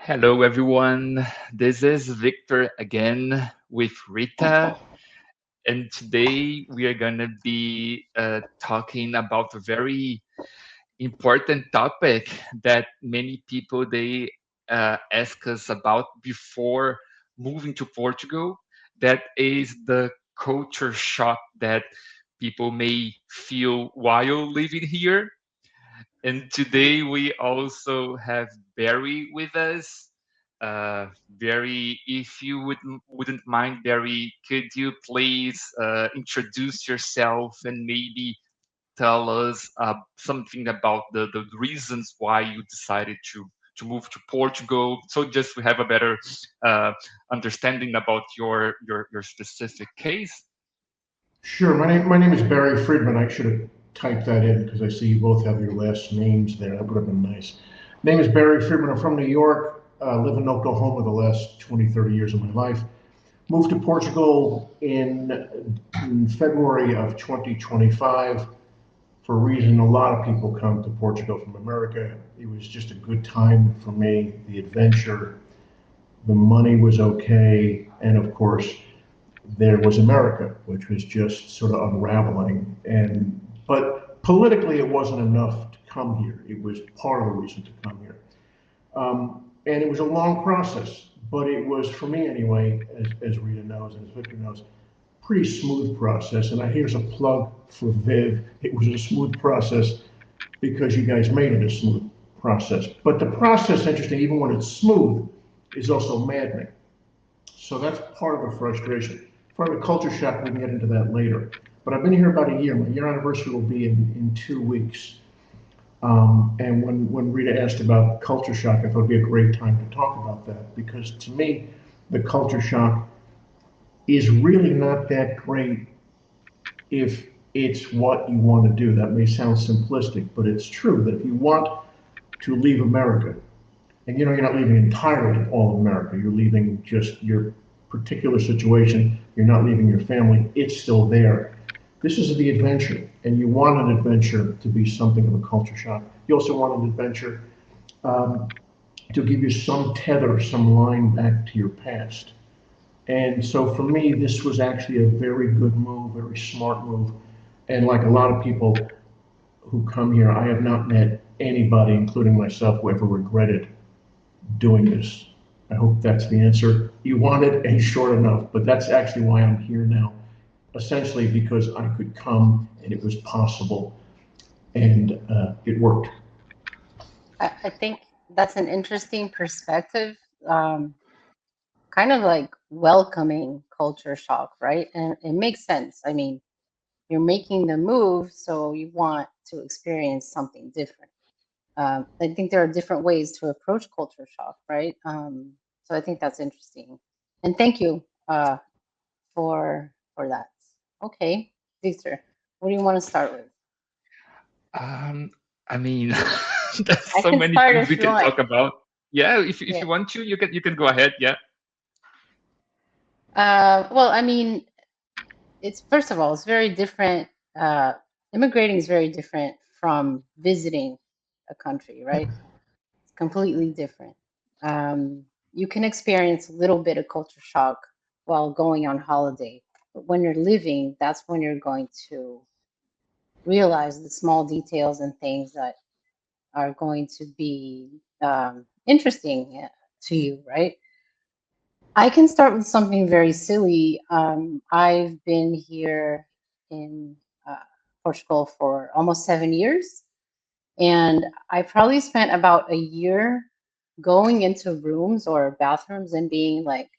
Hello, everyone. This is Victor again with Rita. And today we are going to be talking about a very important topic that many people ask us about before moving to Portugal. That is the culture shock that people may feel while living here. And today we also have Barry with us. Barry, if you wouldn't mind, Barry, could you please introduce yourself and maybe tell us something about the reasons why you decided to move to Portugal? So just we have a better uh, understanding about your specific case. Sure. My name is Barry Friedman. I should have typed that in because I see you both have your last names there. That would have been nice. Name is Barry Friedman. I'm from New York. Live in Oklahoma the last 20, 30 years of my life. Moved to Portugal in February of 2025 for a reason a lot of people come to Portugal from America. It was just a good time for me. The adventure, the money was okay, and of course, there was America, which was just sort of unraveling. But politically, it wasn't enough to come here. It was part of the reason to come here, and it was a long process. But it was, for me anyway, as Rita knows and as Victor knows, pretty smooth process. And here's a plug for Viv. It was a smooth process because you guys made it a smooth process. But the process, interesting, even when it's smooth, is also maddening. So that's part of the frustration. Part of the culture shock, we can get into that later. But I've been here about a year. My year anniversary will be in 2 weeks. And when Rita asked about culture shock, I thought it'd be a great time to talk about that because to me, the culture shock is really not that great if it's what you want to do. That may sound simplistic, but it's true that if you want to leave America, and you're not leaving entirely all of America, you're leaving just your particular situation, you're not leaving your family, it's still there. This is the adventure, and you want an adventure to be something of a culture shock. You also want an adventure um, to give you some tether, some line back to your past. And so for me, this was actually a very good move, very smart move. And like a lot of people who come here, I have not met anybody, including myself, who ever regretted doing this. I hope that's the answer you wanted and short enough, but that's actually why I'm here now. Essentially because I could come and it was possible and it worked. I think that's an interesting perspective, um, kind of like welcoming culture shock, right? And it makes sense. I mean, you're making the move, so you want to experience something different. I think there are different ways to approach culture shock, right? So I think that's interesting. And thank you for that. Okay, Victor, what do you want to start with? Um, I mean, there's I so can many start things if we you can want. talk about. Yeah, if Yeah. you want to, you can go ahead. Yeah. Well, I mean, it's first of all, it's very different. Uh, Immigrating is very different from visiting a country, right? It's completely different. You can experience a little bit of culture shock while going on holiday, but when you're living, that's when you're going to realize the small details and things that are going to be interesting to you, right? I can start with something very silly. I've been here in uh, Portugal for almost 7 years, and I probably spent about a year going into rooms or bathrooms and being like,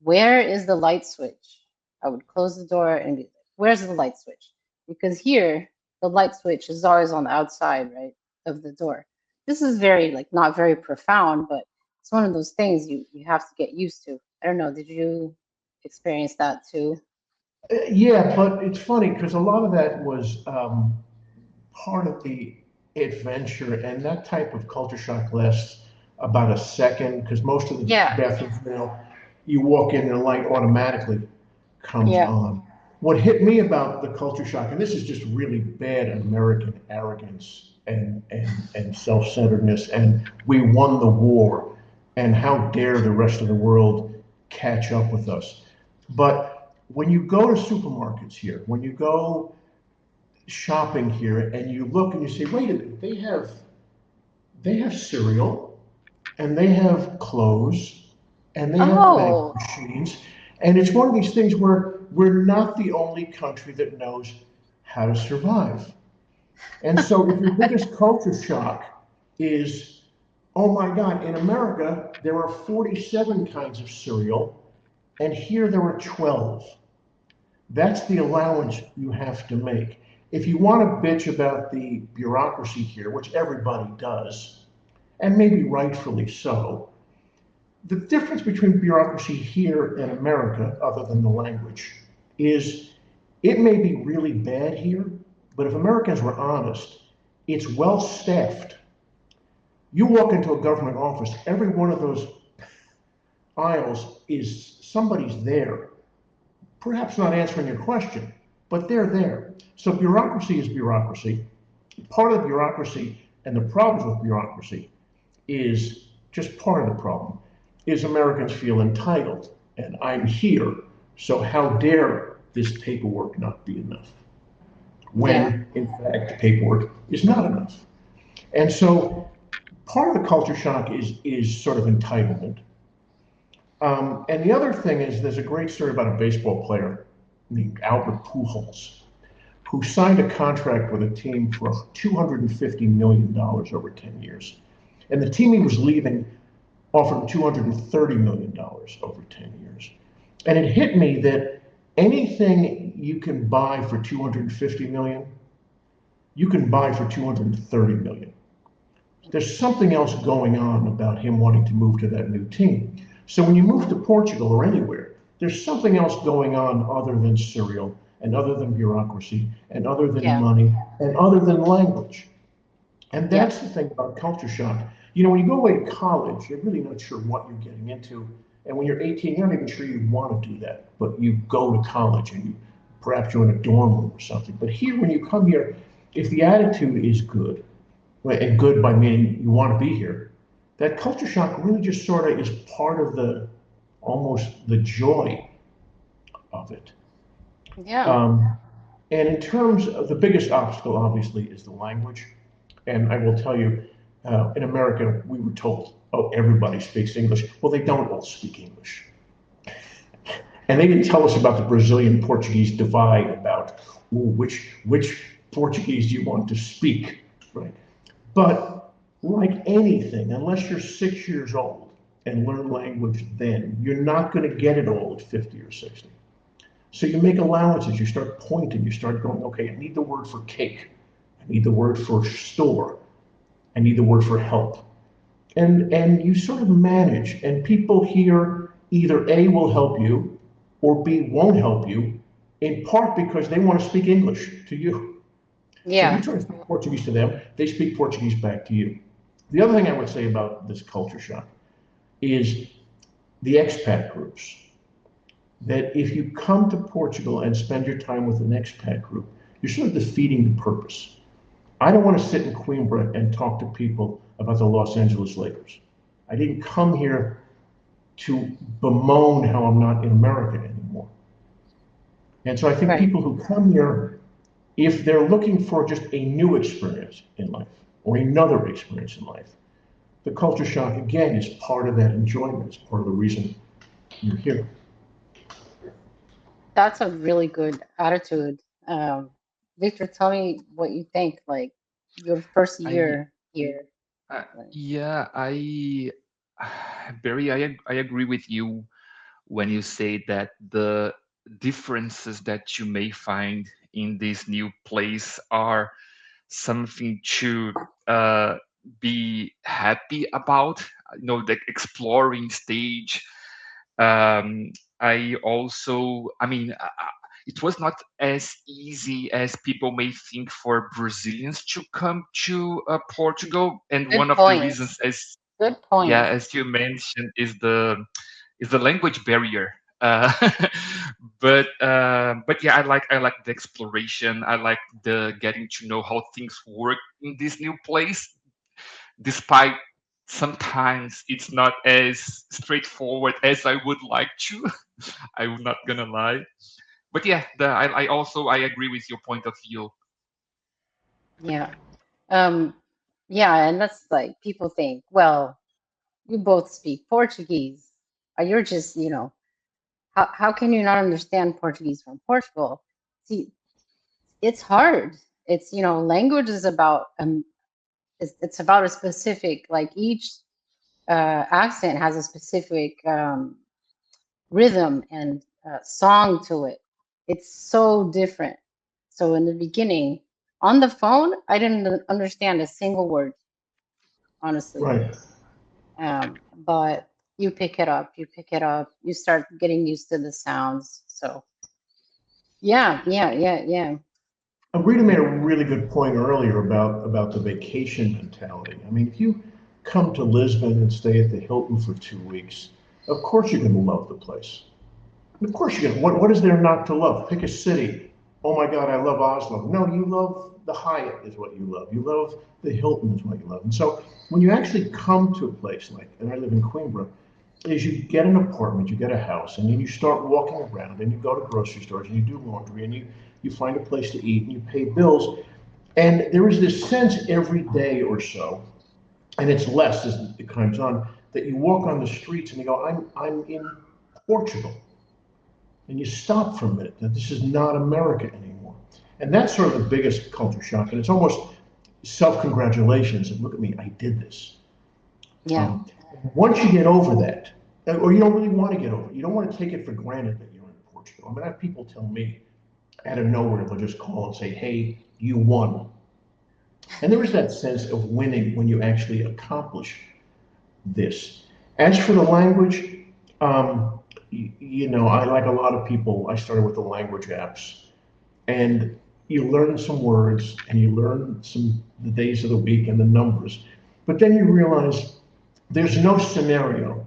where is the light switch? I would close the door and be like, where's the light switch? Because here, the light switch is always on the outside, right, of the door. This is very, like, not very profound, but it's one of those things you have to get used to. I don't know, did you experience that too? Yeah, but it's funny because a lot of that was part of the adventure, and that type of culture shock lasts about a second because most of the Yeah, bathrooms now, you walk in and the light automatically comes yeah, on. What hit me about the culture shock, and this is just really bad American arrogance and self-centeredness, and we won the war. and how dare the rest of the world catch up with us. But when you go to supermarkets here, when you go shopping here, and you look and you say, wait a minute, they have cereal, and they have clothes, and they have bank Oh, machines, and it's one of these things where we're not the only country that knows how to survive. And so if your biggest culture shock is, oh my God, in America, there are 47 kinds of cereal, and here there are 12. That's the allowance you have to make. If you want to bitch about the bureaucracy here, which everybody does, and maybe rightfully so, the difference between bureaucracy here and America, other than the language, is it may be really bad here, but if Americans were honest, it's well staffed. You walk into a government office, every one of those aisles is somebody's there, perhaps not answering your question, but they're there. So bureaucracy is bureaucracy. Part of the bureaucracy and the problems with bureaucracy is just part of the problem is Americans feel entitled and I'm here, so how dare this paperwork not be enough yeah, when in fact paperwork is not enough. And so part of the culture shock is sort of entitlement. And the other thing is there's a great story about a baseball player named Albert Pujols who signed a contract with a team for $250 million over 10 years. And the team he was leaving offered him $230 million over 10 years. And it hit me that anything you can buy for 250 million, you can buy for 230 million. There's something else going on about him wanting to move to that new team. So when you move to Portugal or anywhere, there's something else going on other than cereal and other than bureaucracy and other than yeah, money and other than language. And yeah, that's the thing about culture shock. You know, when you go away to college, you're really not sure what you're getting into. And when you're 18, you're not even sure you want to do that. But you go to college and you perhaps you're in a dorm room or something. But here, when you come here, if the attitude is good, and good by meaning you want to be here, that culture shock really just sort of is part of the almost the joy of it. yeah. Um, and in terms of the biggest obstacle, obviously, is the language. And I will tell you, in America, we were told, oh, everybody speaks English. Well, they don't all speak English. And they didn't tell us about the Brazilian Portuguese divide, about which Portuguese do you want to speak, right? But like anything, unless you're 6 years old and learn language then, you're not going to get it all at 50 or 60. So you make allowances, you start pointing, you start going, okay, I need the word for cake, I need the word for store, I need the word for help. And you sort of manage, and people here either A will help you or B won't help you, in part because they want to speak English to you. So you Yeah, try to speak Portuguese to them, they speak Portuguese back to you. The other thing I would say about this culture shock is the expat groups. That if you come to Portugal and spend your time with an expat group, you're sort of defeating the purpose. I don't want to sit in Coimbra and talk to people about the Los Angeles Lakers. I didn't come here to bemoan how I'm not in America anymore. And so I think right. people who come here, if they're looking for just a new experience in life or another experience in life, the culture shock again is part of that enjoyment. It's part of the reason you're here. That's a really good attitude. Victor, tell me what you think. Like your first I year here. Like, yeah, Barry, I agree with you when you say that the differences that you may find in this new place are something to uh, be happy about. You know, the exploring stage. Um, I also, I mean, it was not as easy as people may think for Brazilians to come to Portugal, and good one of the point. reasons, as Good yeah, point. as you mentioned, is the language barrier. Uh, but yeah, I like the exploration. I like the getting to know how things work in this new place, despite sometimes it's not as straightforward as I would like to. I'm not gonna lie. But yeah, I also I agree with your point of view. Yeah. Um, yeah, and that's like people think, well, you both speak Portuguese. You're just, how can you not understand Portuguese from Portugal? See, it's hard. It's, language is about it's about a specific, like each accent has a specific rhythm and song to it. It's so different. So in the beginning, on the phone, I didn't understand a single word, honestly. Right. But you pick it up, you start getting used to the sounds. So yeah. Rita made a really good point earlier about the vacation mentality. I mean, if you come to Lisbon and stay at the Hilton for 2 weeks, of course you're going to love the place. Of course you're going to. What is there not to love? Pick a city. Oh my God, I love Oslo. No, you love the Hyatt is what you love. You love the Hilton is what you love. And so when you actually come to a place like, and I live in Queenborough, is you get an apartment, you get a house, and then you start walking around, and you go to grocery stores, and you do laundry, and you find a place to eat, and you pay bills, and there is this sense every day or so, and it's less as it comes on, that you walk on the streets and you go, I'm in Portugal, and you stop for a minute. That this is not America anymore, and that's sort of the biggest culture shock, and it's almost self-congratulations. And look at me, I did this. Yeah. Um, Once you get over that, or you don't really want to get over it, you don't want to take it for granted that you're in Portugal. I mean, I have people tell me out of nowhere, they'll just call and say, hey, you won. And there is that sense of winning when you actually accomplish this. As for the language, I like a lot of people, I started with the language apps, and you learn some words and you learn the days of the week and the numbers. But then you realize there's no scenario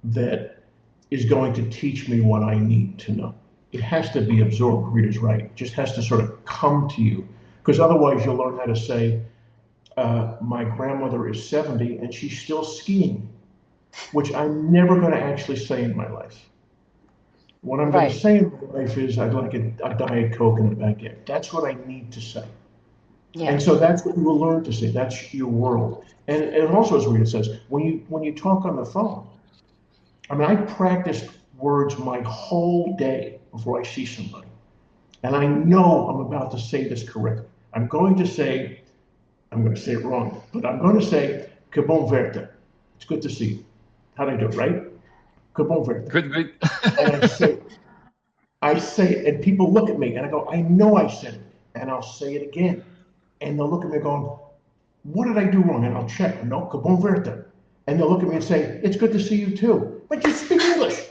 that is going to teach me what I need to know. It has to be absorbed. Rita's right. It just has to sort of come to you, because otherwise you'll learn how to say, my grandmother is 70 and she's still skiing, which I'm never going to actually say in my life. What I'm going to Right. say in my life is, I'd like a Diet Coke and a baguette. That's what I need to say. Yeah. And so that's what you will learn to say. That's your world. And also, as Rita says, when you talk on the phone, I mean, I practiced words my whole day before I see somebody. And I know I'm about to say this correctly. I'm going to say it wrong, but I'm going to say, que bon verte. It's good to see you. How do I do it, right? Que bon verte. Good, good. And I say it, and people look at me, and I go, I know I said it. And I'll say it again. And they'll look at me going, what did I do wrong? And I'll check. No, que bon verte. And they'll look at me and say, it's good to see you too. But you speak English.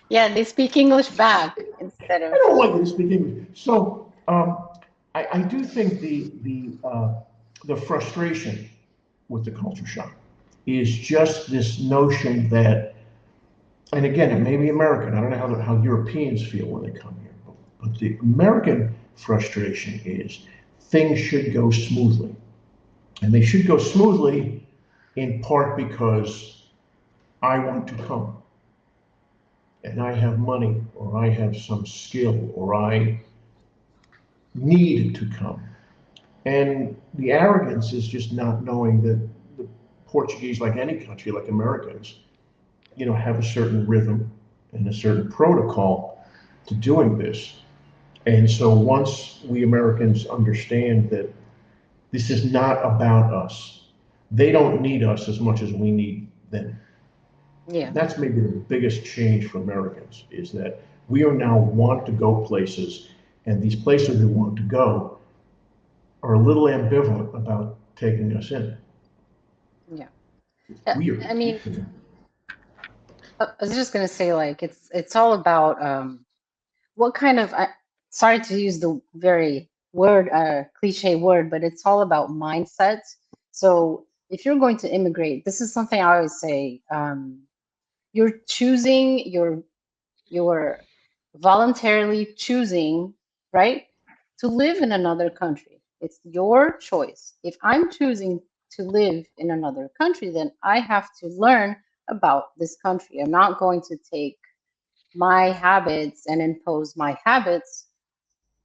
Yeah, they speak English back instead I of don't like to speak English. So I do think the frustration with the culture shock is just this notion that, and again, it may be American. I don't know how Europeans feel when they come here, but the American frustration is things should go smoothly, and they should go smoothly in part because I want to come, and I have money, or I have some skill, or I need to come. And the arrogance is just not knowing that the Portuguese, like any country, like Americans, have a certain rhythm and a certain protocol to doing this. And so once we Americans understand that this is not about us, they don't need us as much as we need them. yeah. That's maybe the biggest change for Americans, is that we are now want to go places, and these places we want to go are a little ambivalent about taking us in. Yeah. It's Uh, weird. I mean, I was just gonna say, like, it's all about what kind of. Sorry to use the very cliche word, but it's all about mindset. So if you're going to immigrate, this is something I always say. You're choosing, you're voluntarily choosing, right, to live in another country. It's your choice. If I'm choosing to live in another country, then I have to learn about this country. I'm not going to take my habits and impose my habits,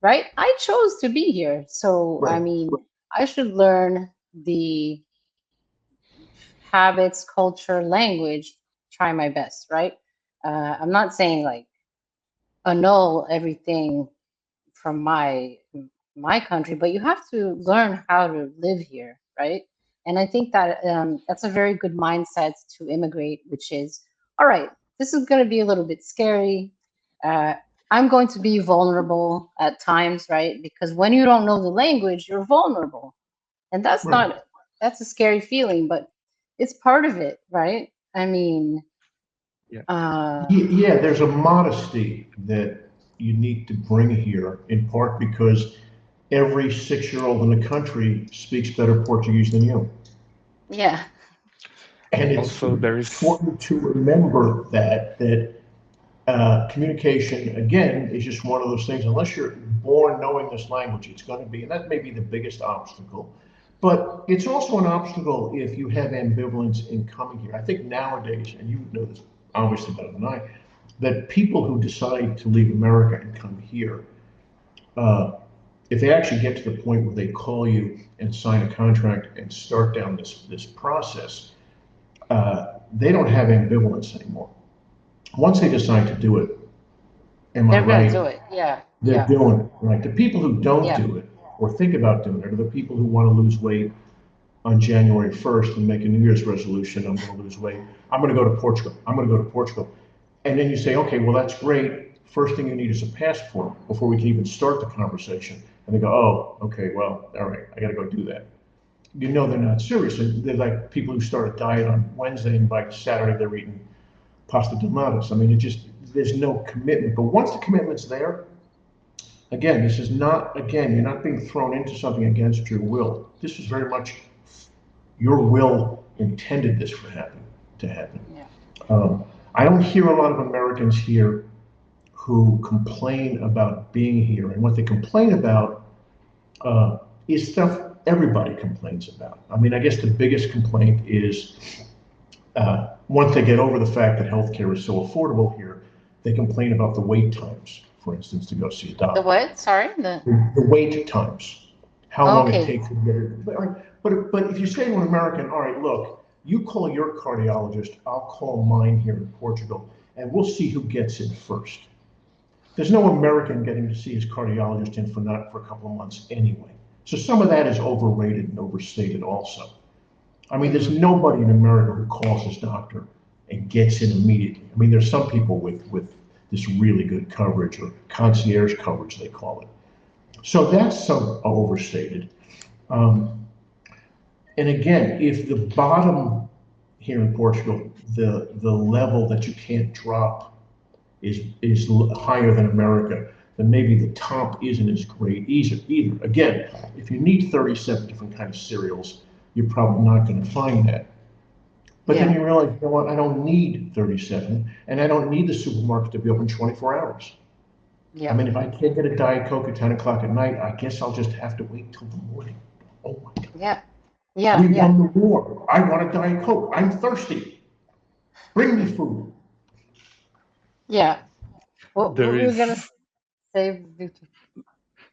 right? I chose to be here. So, I Right. mean, I should learn the habits, culture, language, try my best, right? I'm not saying like annul everything from my country, but you have to learn how to live here, right? And I think that that's a very good mindset to immigrate, which is, all right, this is going to be a little bit scary. Uh, I'm going to be vulnerable at times, right? Because when you don't know the language, you're vulnerable, and Right. that's a scary feeling, but it's part of it, right? I mean, Yeah. Yeah, there's a modesty that you need to bring here, in part because every 6-year-old in the country speaks better Portuguese than you. yeah, And it's Also, there is important to remember that communication, again, is just one of those things. Unless you're born knowing this language, it's going to be, and that may be the biggest obstacle. But it's also an obstacle if you have ambivalence in coming here. I think nowadays, and you know this obviously better than I, that people who decide to leave America and come here, uh, if they actually get to the point where they call you and sign a contract and start down this process, they don't have ambivalence anymore. Once they decide to do it, am I they're gonna right? do it. Yeah, They're yeah, doing it. Right. The people who don't yeah, do it or think about doing it are the people who want to lose weight on January 1st and make a New Year's resolution. I'm going to lose weight. I'm going to go to Portugal. I'm going to go to Portugal. And then you say, okay, well, that's great. First thing you need is a passport before we can even start the conversation. And they go, oh, okay, well, all right, I got to go do that. You know they're not serious. They're like people who start a diet on Wednesday and by Saturday they're eating pasta tomatos. I mean, it just, there's no commitment. But once the commitment's there, again, this is not, again, you're not being thrown into something against your will. This is very much your will intended this to happen. yeah, Um, I don't hear a lot of Americans here who complain about being here. And what they complain about is stuff everybody complains about. I mean, I guess the biggest complaint is once they get over the fact that healthcare is so affordable here, they complain about the wait times, for instance, to go see a the doctor. what? Sorry, the The wait times, how long it okay. takes to get it. But if you say to an American, all right, look, you call your cardiologist, I'll call mine here in Portugal, and we'll see who gets in first. There's no American getting to see his cardiologist in for not for a couple of months anyway. So some of that is overrated and overstated also. I mean, there's Hmm. nobody in America who calls his doctor and gets in immediately. I mean, there's some people with this really good coverage or concierge coverage, they call it. So that's some overstated. Um, and again, if the bottom here in Portugal, the level that you can't drop is higher than America, then maybe the top isn't as great either. Again, if you need 37 different kinds of cereals, you're probably not going to find that. But then Yeah, you realize, you know what, I don't need 37, and I don't need the supermarket to be open 24 hours. I yeah, mean, if I can't get a Diet Coke at 10 o'clock at night, I guess I'll just have to wait till the morning. Oh my God. yeah, yeah, We yeah, won the war. I want a Diet Coke. I'm thirsty. Bring me food. yeah. What there were we is gonna say, Victor?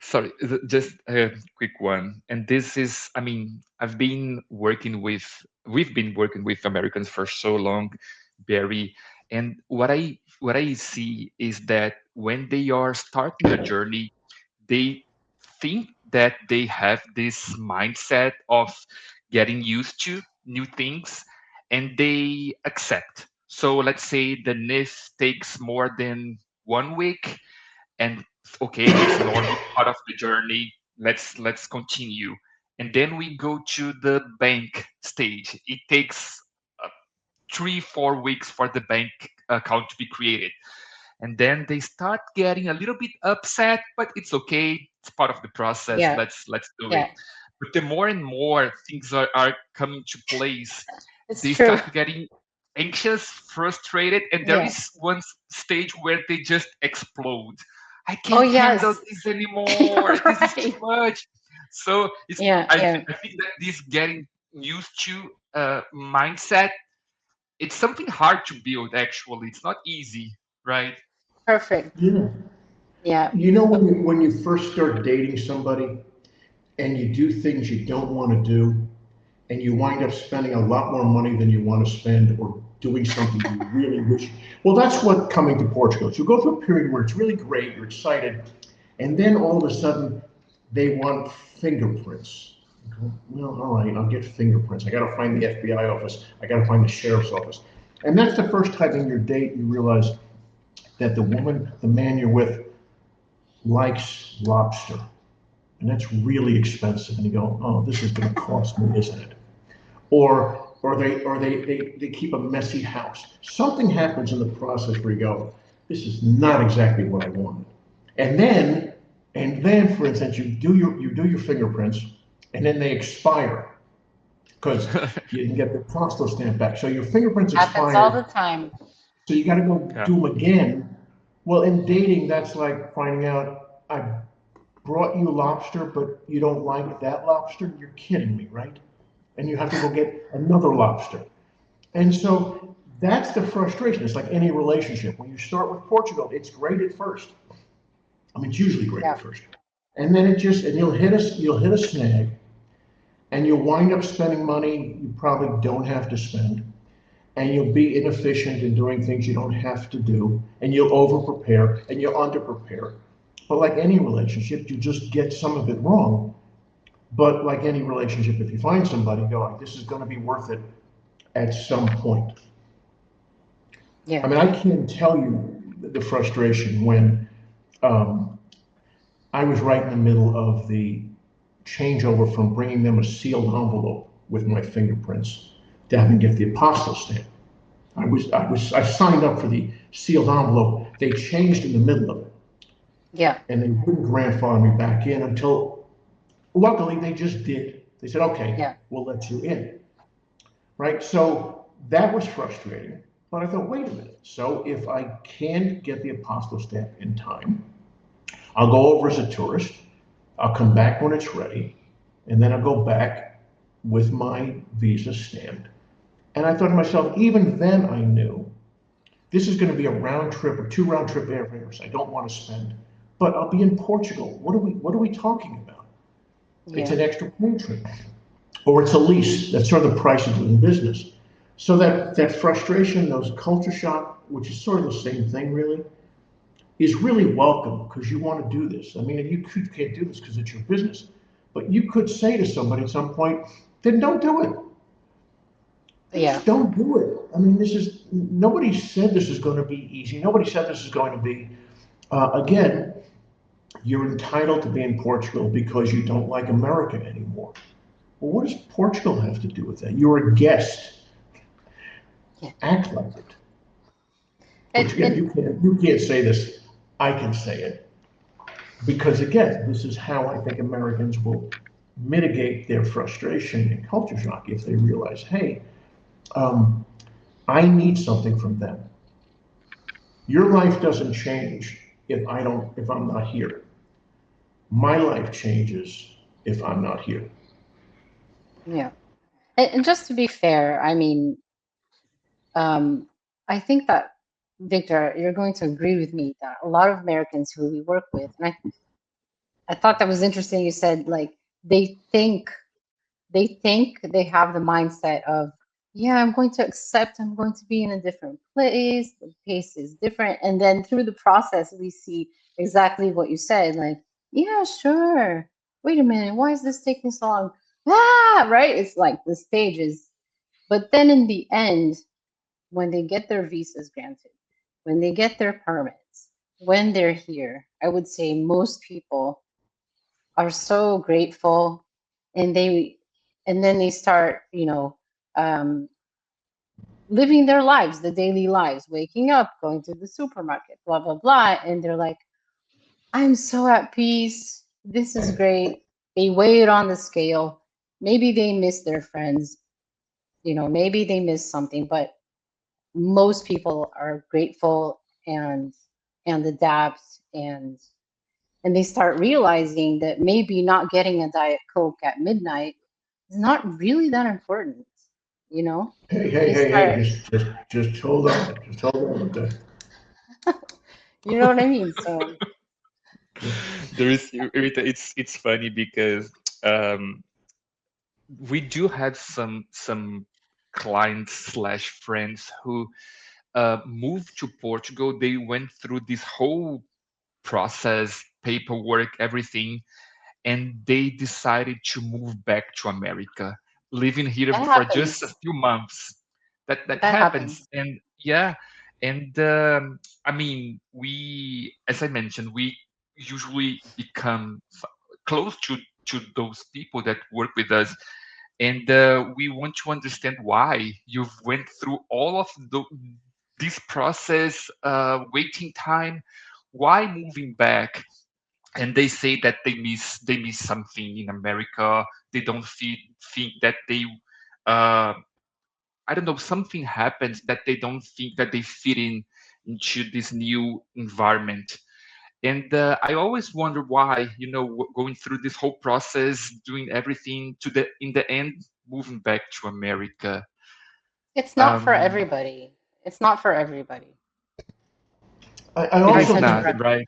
sorry, just a quick one. And this is, I mean, we've been working with Americans for so long, Barry. And what I see is that when they are starting a journey, they think that they have this mindset of getting used to new things and they accept. So let's say the NIF takes more than 1 week, and okay, it's normal part of the journey, let's continue. And then we go to the bank stage. It takes 3 4 weeks for the bank account to be created, and then they start getting a little bit upset, but it's okay, it's part of the process, Yeah, let's do it. yeah, But the more and more things are coming to place, it's they true. start getting anxious, frustrated, and there Yeah. is one stage where they just explode. I Oh can't handle yes. this anymore. You're This is too right. much. So it's Yeah, I yeah, I think that this getting used to mindset, it's something hard to build. Actually, it's not easy, right? Perfect. Yeah. Yeah. You know, when you first start dating somebody and you do things you don't want to do, and you wind up spending a lot more money than you want to spend, or doing something you really wish. Well, that's what coming to Portugal is. You go through a period where it's really great, you're excited, and then all of a sudden they want fingerprints. You go, well, all right, I'll get fingerprints. I got to find the FBI office. I got to find the sheriff's office. And that's the first time in your date you realize that the woman, the man you're with, likes lobster. And that's really expensive. And you go, oh, this is going to cost me, isn't it? Or they keep a messy house. Something happens in the process where you go, this is not exactly what I wanted. And then for instance, you do your fingerprints, and then they expire because you didn't get the postal stamp back. So your fingerprints Happens all the expired. time. So you got to go Yeah. do them again. Well, in dating, that's like finding out I brought you lobster, but you don't like that lobster. You're kidding me, right? And you have to go get another lobster. And so that's the frustration. It's like any relationship. When you start with Portugal, it's great at first. I mean, it's usually great Yeah. at first. And then you'll hit a snag, and you'll wind up spending money you probably don't have to spend, and you'll be inefficient in doing things you don't have to do, and you'll over prepare and you'll under prepare. But like any relationship, you just get some of it wrong. But like any relationship, if you find somebody, go like, this is going to be worth it at some point. I Yeah. mean, I can't tell you the frustration when um, I was right in the middle of the changeover from bringing them a sealed envelope with my fingerprints to having to get the apostle stamp. I signed up for the sealed envelope. They changed in the middle of it, Yeah. and they wouldn't grandfather me back in until, luckily, they just did. They said, okay, Yeah. we'll let you in. Right? So that was frustrating. But I thought, wait a minute. So if I can get the apostle stamp in time, I'll go over as a tourist. I'll come back when it's ready, and then I'll go back with my visa stamped. And I thought to myself, even then I knew this is going to be a round trip or two round trip airfares I don't want to spend. But I'll be in Portugal. What are we talking about? It's Yeah. an extra plane trip. Or it's a lease. That's sort of the price of doing business. So that frustration, those culture shock, which is sort of the same thing really, is really welcome because you want to do this. I mean, can't do this because it's your business, but you could say to somebody at some point, then don't do it. Yeah. Just don't do it. I mean, nobody said this is going to be easy. Nobody said this is going to be, again, you're entitled to be in Portugal because you don't like America anymore. Well, what does Portugal have to do with that? You're a guest. Yeah. Act like it. And, Which again, and you can't say this. I can say it because again, this is how I think Americans will mitigate their frustration and culture shock if they realize, hey, um, I need something from them. Your life doesn't change if I'm not here. My life changes if I'm not here. yeah. And just to be fair, I mean, I think that Victor, you're going to agree with me that a lot of Americans who we work with, and I thought that was interesting. You said like they think they have the mindset of, yeah, I'm going to accept, I'm going to be in a different place, the pace is different. And then through the process, we see exactly what you said, like, yeah, sure. Wait a minute, why is this taking so long? Ah, right? It's like the stages. But then in the end, when they get their visas granted, when they get their permits, when they're here, I would say most people are so grateful, and then they start, um, living their lives, the daily lives, waking up, going to the supermarket, blah blah blah, and they're like, I'm so at peace, this is great. They weigh it on the scale. Maybe they miss their friends, maybe they miss something, but most people are grateful and adapt, and they start realizing that maybe not getting a Diet Coke at midnight is not really that important, you know? Hey, just hold on. Just hold on with that. You know what I mean? So There is, Rita, it's funny because um, we do have some clients slash friends who moved to Portugal. They went through this whole process, paperwork, everything, and they decided to move back to America, living here that for just a happens. few months. That That happens, happens. and yeah, and I mean, we, as I mentioned, we usually become close to those people that work with us, and we want to understand why you've went through all of this process, waiting time, why moving back. And they say that they miss something in America. They don't think that they, uh, I don't know, something happens that they don't think that they fit into this new environment. And I always wonder why, going through this whole process, doing everything to the in the end, moving back to America. It's not for Um, everybody. It's not for everybody. I It it's also depends think on not that right.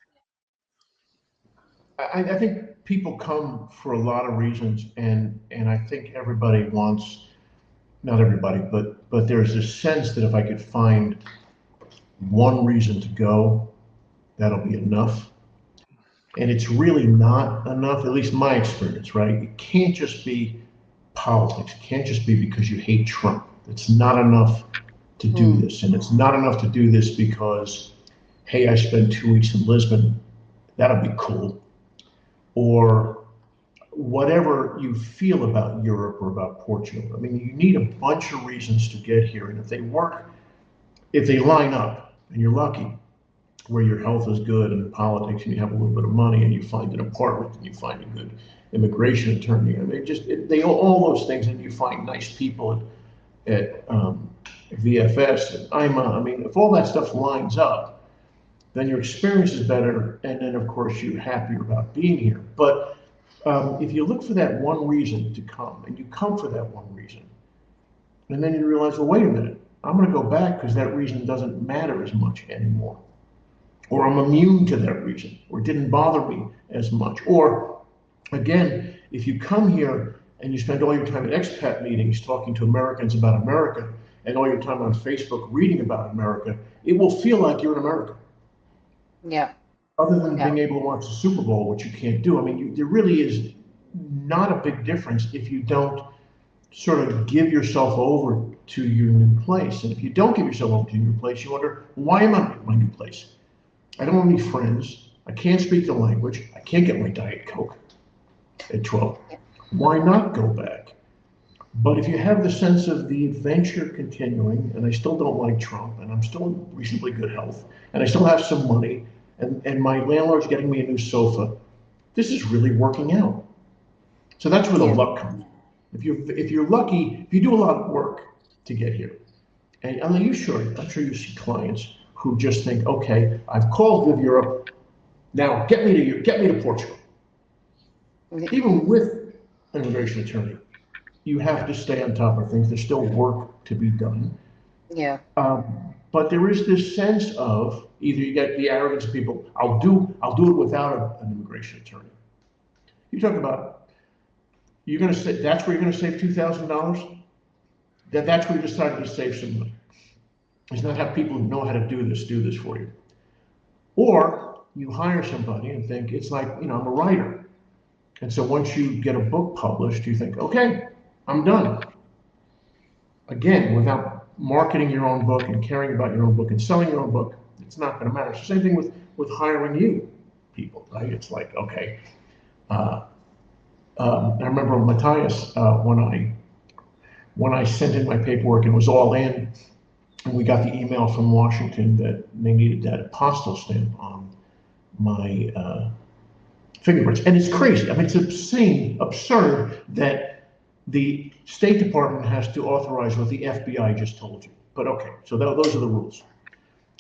I think people come for a lot of reasons, and I think everybody wants, not everybody, but there's this sense that if I could find one reason to go, that'll be enough. And it's really not enough, at least my experience, right? It can't just be politics. It can't just be because you hate Trump. It's not enough to do Mm, this. And it's not enough to do this because, hey, I spent 2 weeks in Lisbon. That'll be cool. Or whatever you feel about Europe or about Portugal. I mean, you need a bunch of reasons to get here. And if they work, if they line up, and you're lucky, where your health is good and politics and you have a little bit of money and you find an apartment and you find a good immigration attorney. I mean, they all those things, and you find nice people at VFS and IMA. I mean, if all that stuff lines up, then your experience is better, and then of course you're happier about being here. But if you look for that one reason to come, and you come for that one reason, and then you realize, well, wait a minute, I'm going to go back because that reason doesn't matter as much anymore, or I'm immune to that reason, or it didn't bother me as much. Or again, if you come here and you spend all your time at expat meetings talking to Americans about America, and all your time on Facebook reading about America, it will feel like you're in America. yeah, Other than yeah. being able to watch the Super Bowl, which you can't do. I mean, there really is not a big difference if you don't sort of give yourself over to your new place. And if you don't give yourself over to your new place, you wonder, why am I in my new place? I don't have any friends. I can't speak the language. I can't get my Diet Coke at 12. Yeah. Why not go back? But if you have the sense of the adventure continuing, and I still don't like Trump, and I'm still in reasonably good health, and I still have some money, and my landlord's getting me a new sofa, this is really working out. So that's where the Yeah. luck comes. If you're lucky, if you do a lot of work to get here, and I'm sure you see clients who just think, okay, I've called Viv Europe, now get me to Portugal. Even with an immigration attorney, you have to stay on top of things. There's still work to be done. Yeah. But there is this sense of either you get the arrogance of people, I'll do it without an immigration attorney. You talk about you're going to say that's where you're going to save $2,000. That's where you decided to save some money. It's not have people who know how to do this for you. Or you hire somebody and think it's like, I'm a writer. And so once you get a book published, you think, okay, I'm done. Again, without marketing your own book and caring about your own book and selling your own book, it's not going to matter. It's the same thing with hiring you people, right? It's like, okay, uh, I remember Matthias, when I sent in my paperwork and it was all in, and we got the email from Washington that they needed that apostille stamp on my fingerprints. And it's crazy. I mean, it's insane, absurd that the State Department has to authorize what the FBI just told you. But okay, so those are the rules.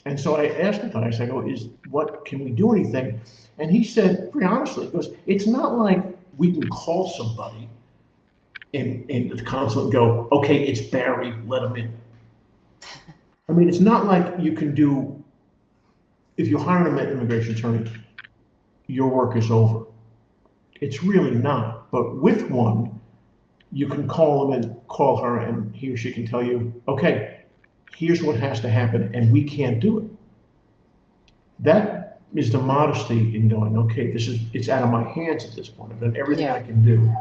And so I asked Matthias, I go, can we do anything? And he said, pretty honestly, he goes, it's not like we can call somebody in the consulate and go, okay, it's Barry, let him in. I mean, it's not like you can do, if you hire an immigration attorney, your work is over. It's really not. But with one, you can call him and call her, and he or she can tell you, okay, here's what has to happen, and we can't do it. That is the modesty in going, okay, it's out of my hands at this point. I've done everything I can do,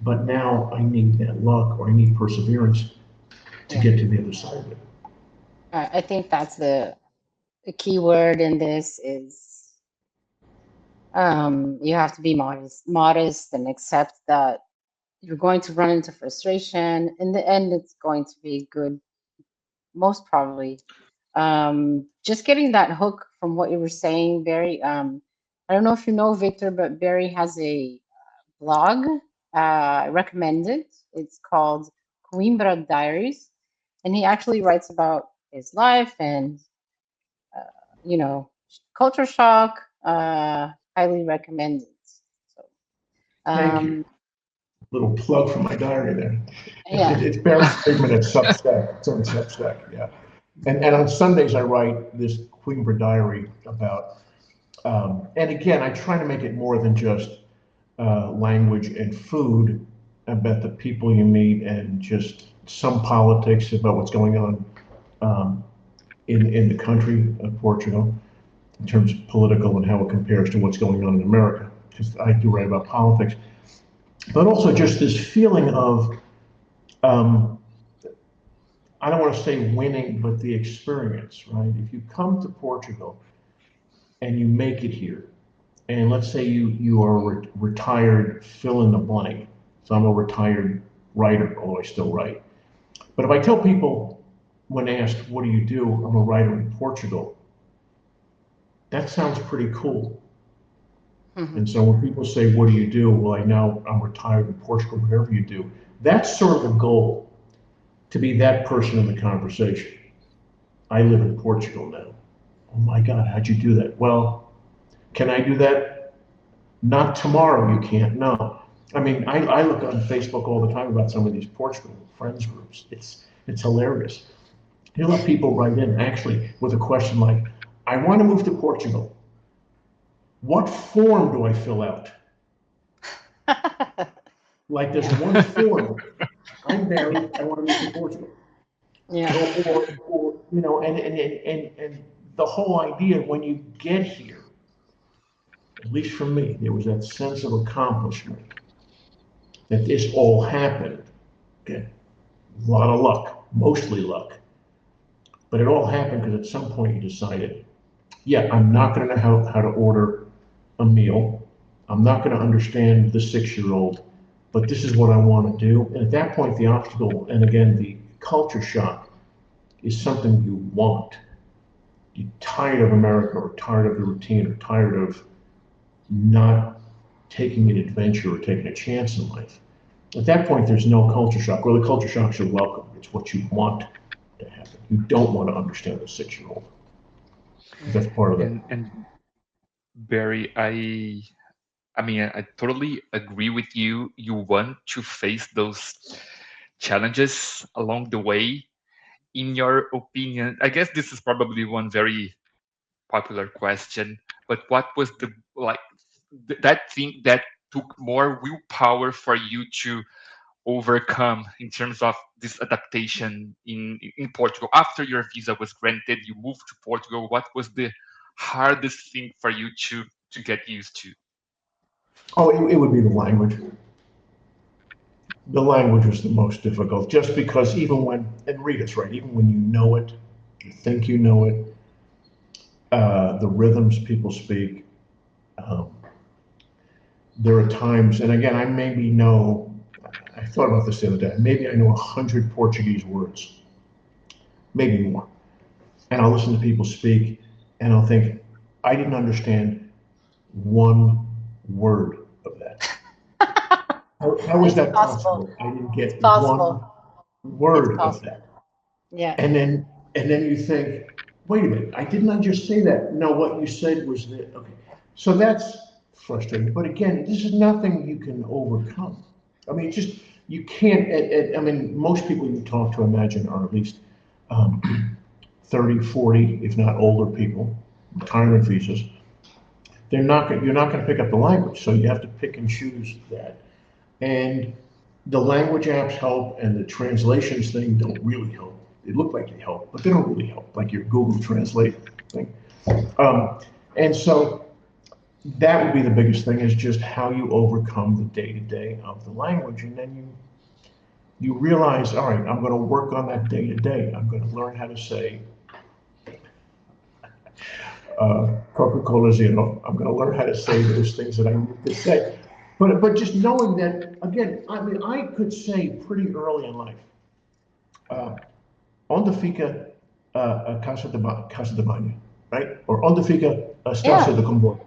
but now I need that luck, or I need perseverance to get to the other side of it. I think that's the key word in this is you have to be modest and accept that you're going to run into frustration. In the end, it's going to be good, most probably. Just getting that hook from what you were saying, Barry. I don't know if you know Victor, but Barry has a blog. I recommend it. It's called Coimbra Diaries, and he actually writes about his life and culture shock. Highly recommend it. So, Thank you. Little plug for my diary there. Yeah. It's Barry Friedman at Substack. It's on Substack, yeah. And on Sundays I write this Coimbra diary about, and again, I try to make it more than just language and food, about the people you meet and just some politics about what's going on in the country of Portugal in terms of political and how it compares to what's going on in America, because I do write about politics. But also just this feeling of, I don't want to say winning, but the experience, right? If you come to Portugal and you make it here, and let's say you are retired, fill in the blank. So I'm a retired writer, although I still write. But if I tell people when asked, what do you do? I'm a writer in Portugal. That sounds pretty cool. Mm-hmm. And so when people say, what do you do? Well, I'm retired in Portugal, whatever you do. That's sort of the goal, to be that person in the conversation. I live in Portugal now. Oh my God, how'd you do that? Well, can I do that? Not tomorrow, you can't, no. I mean, I look on Facebook all the time about some of these Portugal friends groups. It's hilarious. You'll have people write in actually with a question like, I want to move to Portugal. What form do I fill out? Like there's one form. I'm Barry, I want to move to Portugal. Yeah. Or and the whole idea when you get here, at least for me, there was that sense of accomplishment that this all happened. Okay, a lot of luck, mostly luck, but it all happened because at some point you decided, yeah, I'm not going to know how to order a meal. I'm not going to understand the 6-year-old, but this is what I want to do. And at that point, the obstacle, and again, the culture shock, is something you want. You're tired of America, or tired of the routine, or tired of not taking an adventure or taking a chance in life. At that point, there's no culture shock, or the culture shocks are welcome. It's what you want to happen. You don't want to understand the 6-year-old. That's part of it. And Barry, I mean, I totally agree with you. You want to face those challenges along the way. In your opinion, I guess this is probably one very popular question, but what was that thing that took more willpower for you to overcome in terms of this adaptation in Portugal? After your visa was granted, you moved to Portugal. What was the hardest thing for you to get used to? Oh, it would be the language. The language was the most difficult, just because even when, and Rita's right, even when you know it, you think you know it, the rhythms people speak, there are times, and again, I thought about this the other day, maybe I know 100 Portuguese words, maybe more. And I'll listen to people speak, and I'll think, I didn't understand one word of that. How is that possible? I didn't get one word of that. Yeah. And then you think, wait a minute, didn't just say that? No, what you said was that. Okay, so that's frustrating. But again, this is nothing you can overcome. I mean, you can't, I mean, most people you talk to, imagine, are at least 30, 40, if not older people, retirement visas. You're not going to pick up the language, so you have to pick and choose that. And the language apps help, and the translations thing don't really help. They look like they help, but they don't really help, like your Google Translate thing. And so that would be the biggest thing, is just how you overcome the day-to-day of the language. And then you realize, all right, I'm going to work on that day-to-day. I'm going to learn how to say Coca-Cola Zero. I'm going to learn how to say those things that I need to say. But just knowing that, again, I mean, I could say pretty early in life, onde fica a casa de banho, right? Or onde fica a estação de comboio.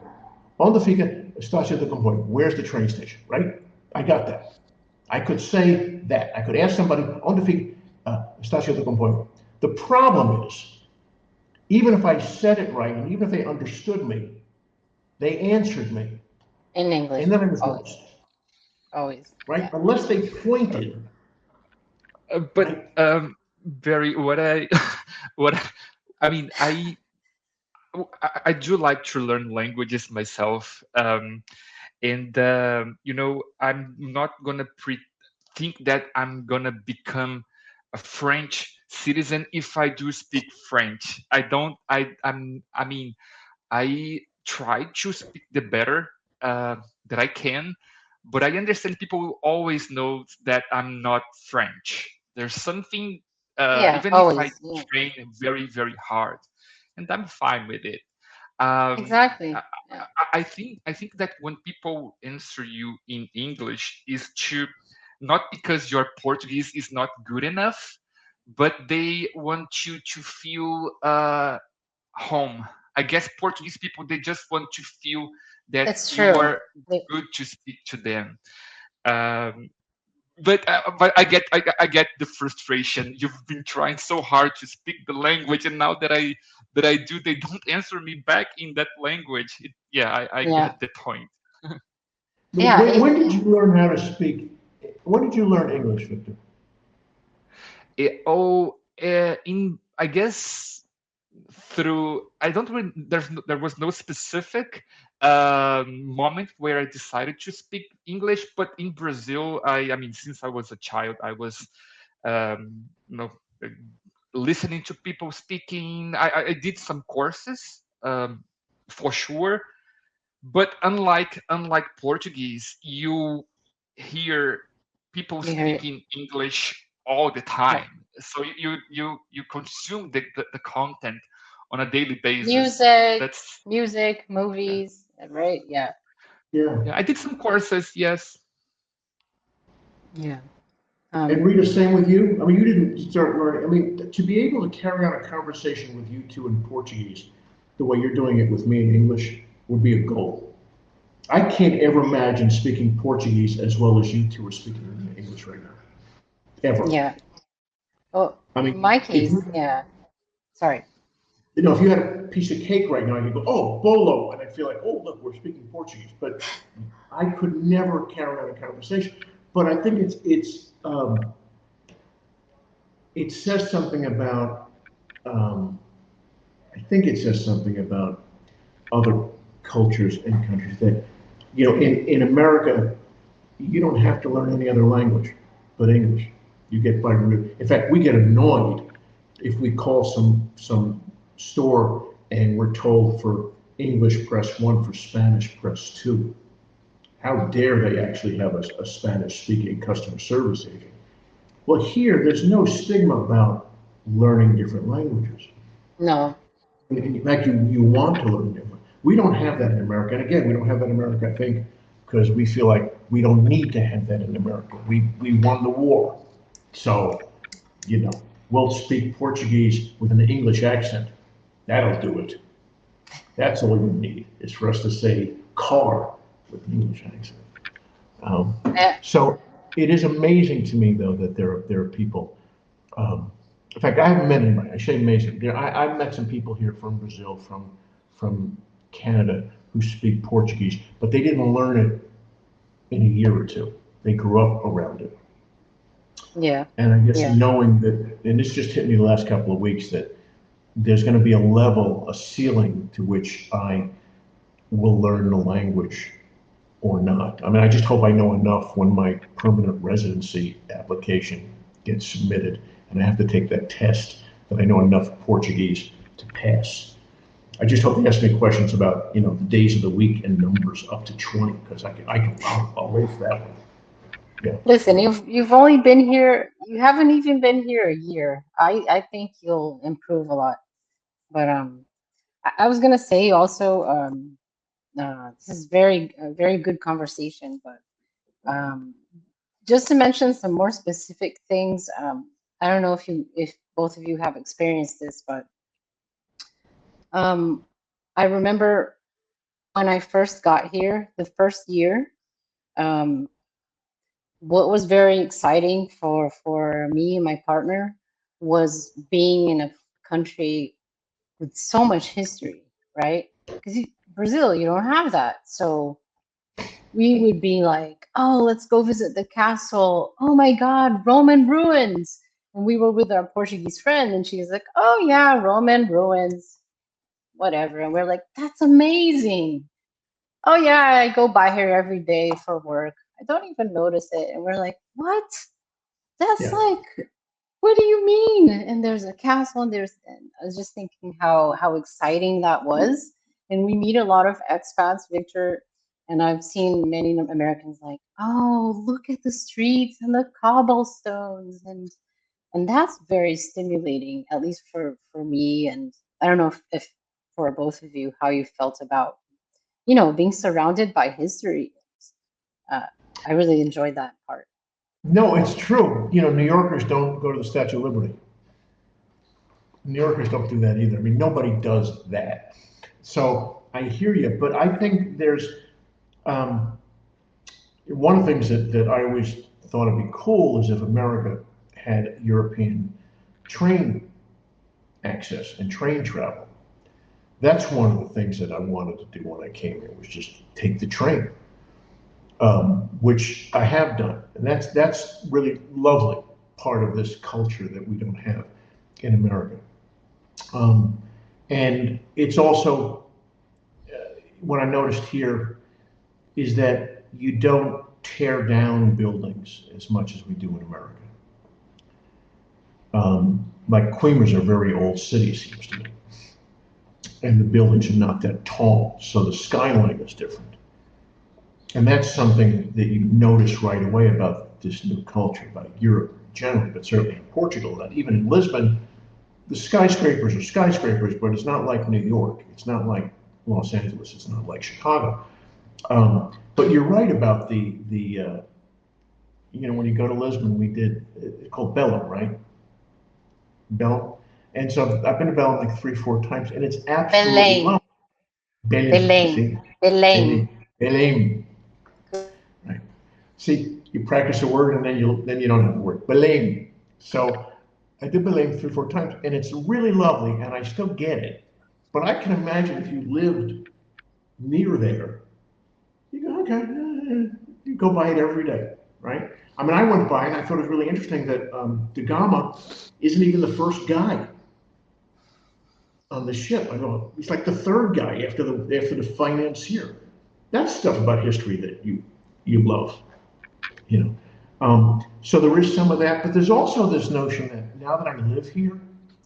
Onde fica a estação de comboio? Where's the train station, right? I got that. I could say that. I could ask somebody, onde fica a estação de comboio? The problem is, even if I said it right, and even if they understood me, they answered me in English. And then I was lost. Always. Right? Yeah. Unless they pointed. But Barry, what I mean, I do like to learn languages myself, and you know, I'm not gonna think that I'm gonna become a French citizen if I do speak French. I don't. I mean, I try to speak the better that I can, but I understand people will always know that I'm not French. There's something, even if I always. Yeah. train very, very hard, and I'm fine with it. Exactly. I, Yeah. I think that when people answer you in English is to not because your Portuguese is not good enough, but they want you to feel home. I guess Portuguese people, they just want to feel that That's you true. are good to speak to them. Um, but I get the frustration. You've been trying so hard to speak the language, and now that I do, they don't answer me back in that language. I Yeah. get the point. Yeah. When did you learn how to speak? When did you learn English, Victor? In I guess through I don't really, there was no specific moment where I decided to speak English, but in Brazil, I mean, since I was a child, I was you know, uh, listening to people speaking. I did some courses, for sure, but unlike Portuguese, you hear people You hear it. speaking English all the Right. time, so you consume the content on a daily basis. Music, That's music, yeah. movies, right? Yeah. Yeah. Yeah, I did some courses, yes. Yeah. And Rita, same with you? I mean, you didn't start learning. I mean, to be able to carry on a conversation with you two in Portuguese, the way you're doing it with me in English, would be a goal. I can't ever imagine speaking Portuguese as well as you two are speaking English right now. Ever. Yeah. Well, I in my mean, if case, you, yeah. Sorry. if you had a piece of cake right now, you'd go, oh, bolo, and I'd feel like, oh, look, we're speaking Portuguese. But I could never carry on a conversation. But I think it says something about, um, I think it says something about other cultures and countries that, in America, you don't have to learn any other language but English. You get by. In fact, we get annoyed if we call some store and we're told for English press 1, for Spanish press 2. How dare they actually have a Spanish speaking customer service agent? Well, here there's no stigma about learning different languages. No. In fact, you want to learn different. We don't have that in America. And again, we don't have that in America, I think, because we feel like we don't need to have that in America. We won the war. So, we'll speak Portuguese with an English accent. That'll do it. That's all we need, is for us to say car with an English accent. So it is amazing to me, though, that there are people. In fact, I haven't met anybody. I say amazing. I've met some people here from Brazil, from Canada, who speak Portuguese, but they didn't learn it in a year or two. They grew up around it. Yeah. And I guess Yeah. knowing that, and this just hit me the last couple of weeks, that there's going to be a level, a ceiling to which I will learn the language or not. I mean, I just hope I know enough when my permanent residency application gets submitted and I have to take that test that I know enough Portuguese to pass. I just hope they ask me questions about, the days of the week and numbers up to 20, because I'll wait for that one. Yeah. Listen, you've only been here. You haven't even been here a year. I think you'll improve a lot. But I was gonna say also, this is a very good conversation. But just to mention some more specific things, I don't know if both of you have experienced this, but I remember when I first got here, the first year. Um, what was very exciting for me and my partner was being in a country with so much history, right? Because Brazil, you don't have that. So we would be like, oh, let's go visit the castle. Oh my God, Roman ruins. And we were with our Portuguese friend, and she's like, oh yeah, Roman ruins, whatever. And we're like, that's amazing. Oh yeah, I go by here every day for work. I don't even notice it. And we're like, what? That's Yeah. like, what do you mean? And there's a castle, and I was just thinking how exciting that was. And we meet a lot of expats, Victor, and I've seen many Americans like, oh, look at the streets and the cobblestones, and that's very stimulating, at least for me. And I don't know if for both of you how you felt about being surrounded by history. Uh, I really enjoyed that part. No, it's true. New Yorkers don't go to the Statue of Liberty. New Yorkers don't do that either. I mean, nobody does that. So I hear you, but I think there's um, one of the things that I always thought would be cool is if America had European train access and train travel. That's one of the things that I wanted to do when I came here, was just take the train, which I have done, and that's really lovely part of this culture that we don't have in America. Um, and it's also what I noticed here is that you don't tear down buildings as much as we do in America. Like Queens are very old cities, seems to me, and the buildings are not that tall, so the skyline is different. And that's something that you notice right away about this new culture, about Europe generally, but certainly in Portugal, that even in Lisbon, the skyscrapers are skyscrapers, but it's not like New York. It's not like Los Angeles. It's not like Chicago. But you're right about when you go to Lisbon, we did, it's called Belém, right? Belém. And so I've been to Belém like 3, 4 times, and it's absolutely Belém, lovely. Belém, Belém, see? Belém. Belém, Belém. Right. See, you practice a word and then you don't have the word. Belém. So I did Belém 3, 4 times, and it's really lovely, and I still get it. But I can imagine if you lived near there, you go, okay, you go by it every day, right? I mean, I went by and I thought it was really interesting that Da Gama isn't even the first guy on the ship. I go, he's like the third guy after the financier. That's stuff about history that you love, you know. So there is some of that, but there's also this notion that now that I live here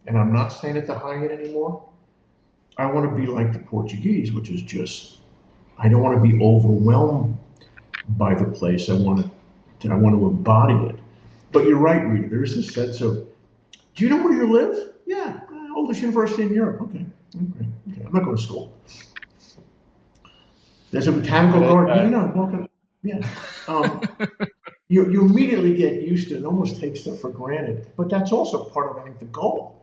and I'm not staying at the Hyatt anymore, I want to be like the Portuguese, which is just, I don't want to be overwhelmed by the place. I want to embody it. But you're right, Rita. There is this sense of, do you know where you live? Yeah, oldest university in Europe. Okay. I'm not going to school. There's a botanical garden. No, I'm walking. Yeah. You immediately get used to it and almost take stuff for granted. But that's also part of, I think, the goal.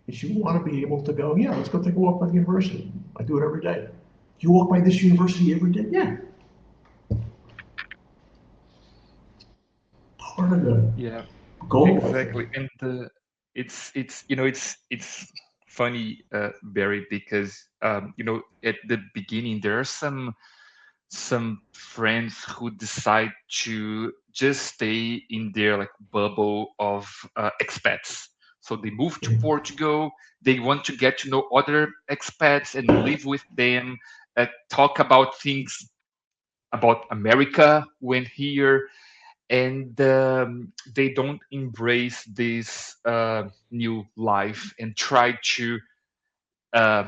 Is you want to be able to go, yeah, let's go take a walk by the university. I do it every day. You walk by this university every day? Yeah. Part of the Yeah, goal, I think. exactly. And it's funny, Barry, because at the beginning there are some some friends who decide to just stay in their like bubble of expats. So they move to Portugal. They want to get to know other expats and live with them, talk about things about America when here, and they don't embrace this new life and try to uh,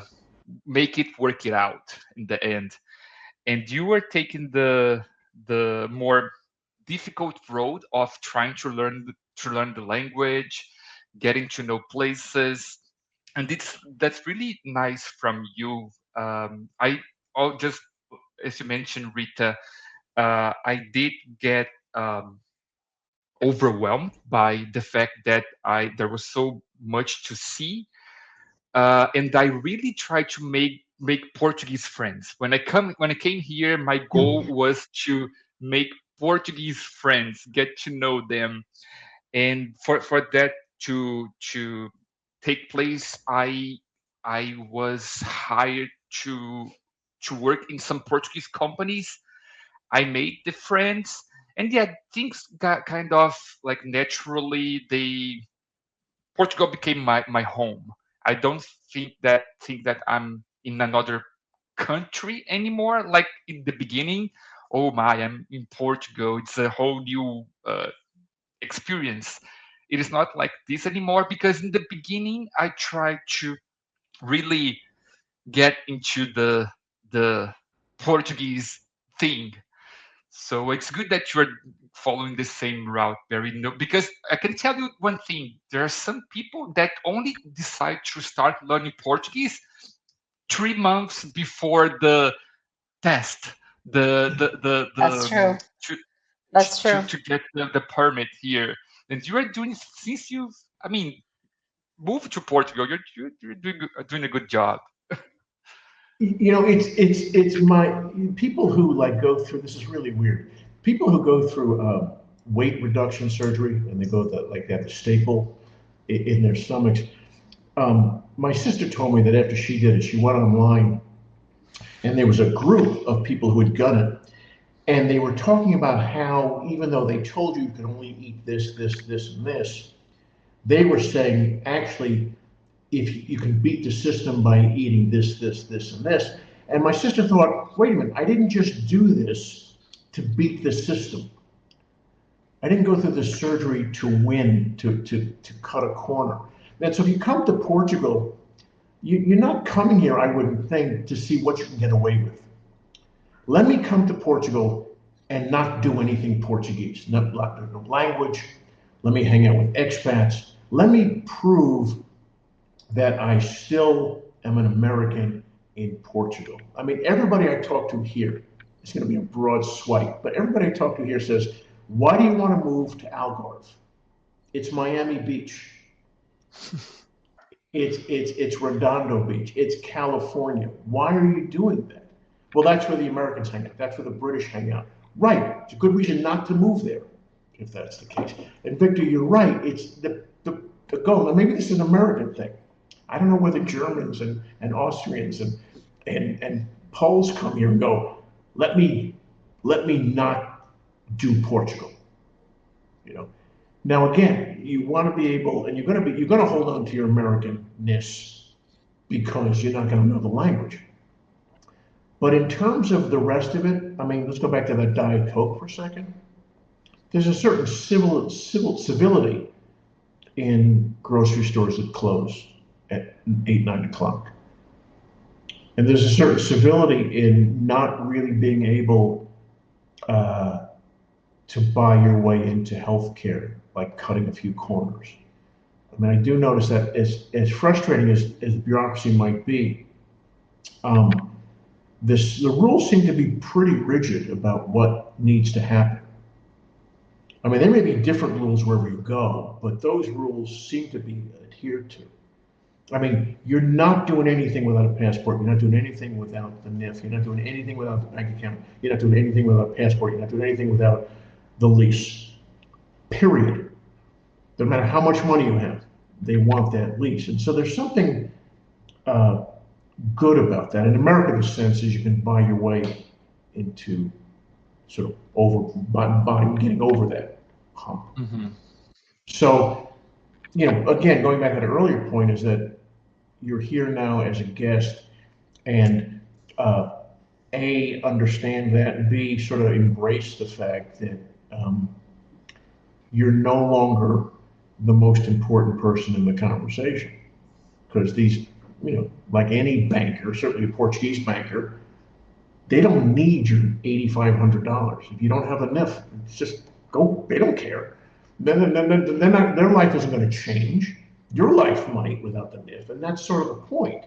make it work it out in the end. And you were taking the more difficult road of trying to learn the language, getting to know places, and that's really nice from you. I just as you mentioned, Rita, I did get overwhelmed by the fact that I there was so much to see, and I really tried to make Portuguese friends. When I came here, my goal was to make Portuguese friends, get to know them, and for that to take place, I was hired to work in some Portuguese companies. I made the friends, and yeah, things got kind of like naturally. They Portugal became my home. I don't think that I'm in another country anymore. Like in the beginning, oh my, I'm in Portugal. It's a whole new experience. It is not like this anymore because in the beginning I tried to really get into the Portuguese thing. So it's good that you're following the same route, Barry. No, because I can tell you one thing: there are some people that only decide to start learning Portuguese 3 months before the test, That's the true. That's true. to get the permit here. And you are doing since you've, I mean, moved to Portugal. You're doing a good job. It's my people who like go through this is really weird. People who go through weight reduction surgery and they go like they have a staple in their stomachs. My sister told me that after she did it, she went online and there was a group of people who had done it, and they were talking about how even though they told you you could only eat this, and this, they were saying actually if you can beat the system by eating this, and this. And my sister thought, wait a minute, I didn't just do this to beat the system. I didn't go through the surgery to win, to cut a corner. And so if you come to Portugal, you're not coming here, I wouldn't think, to see what you can get away with. Let me come to Portugal and not do anything Portuguese, no language. Let me hang out with expats. Let me prove that I still am an American in Portugal. I mean, everybody I talk to here, it's going to be a broad swipe, but everybody I talk to here says, why do you want to move to Algarve? It's Miami Beach. It's Redondo Beach. It's California. Why are you doing that? Well, that's where the Americans hang out. That's where the British hang out. Right. It's a good reason not to move there, if that's the case. And Victor, you're right. It's the goal. And maybe this is an American thing. I don't know whether Germans and Austrians and Poles come here and go, let me not do Portugal. You know. Now again, you want to be able, and you're going to hold on to your Americanness because you're not going to know the language. But in terms of the rest of it, I mean, let's go back to that Diet Coke for a second. There's a certain civility in grocery stores that close at 8, 9 o'clock. And there's a certain civility in not really being able to buy your way into healthcare by cutting a few corners. I mean, I do notice that as frustrating as bureaucracy might be, the rules seem to be pretty rigid about what needs to happen. I mean, there may be different rules wherever you go, but those rules seem to be adhered to. I mean, you're not doing anything without a passport. You're not doing anything without the NIF. You're not doing anything without the bank account. You're not doing anything without a passport. You're not doing anything without the lease. Period. No matter how much money you have, they want that lease. And so there's something good about that. In America, the sense is you can buy your way into sort of getting over that hump. Mm-hmm. So, again, going back to the earlier point is that you're here now as a guest, and A, understand that, and B, sort of embrace the fact that you're no longer the most important person in the conversation. Because these, like any banker, certainly a Portuguese banker, they don't need your $8,500. If you don't have enough, it's just go, they don't care. Then their life isn't going to change. Your life might without the NIF, and that's sort of the point.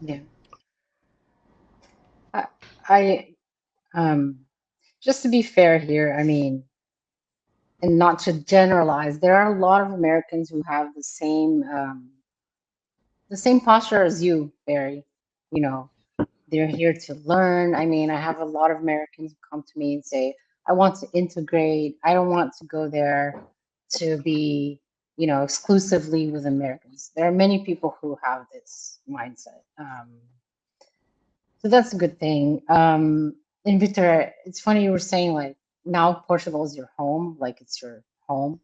Yeah. I just to be fair here, I mean, and not to generalize, there are a lot of Americans who have the same posture as you, Barry. You know, they're here to learn. I mean, I have a lot of Americans who come to me and say, I want to integrate. I don't want to go there to be, exclusively with Americans. There are many people who have this mindset. So that's a good thing. And Victor, it's funny you were saying like now Portugal is your home, like it's your home.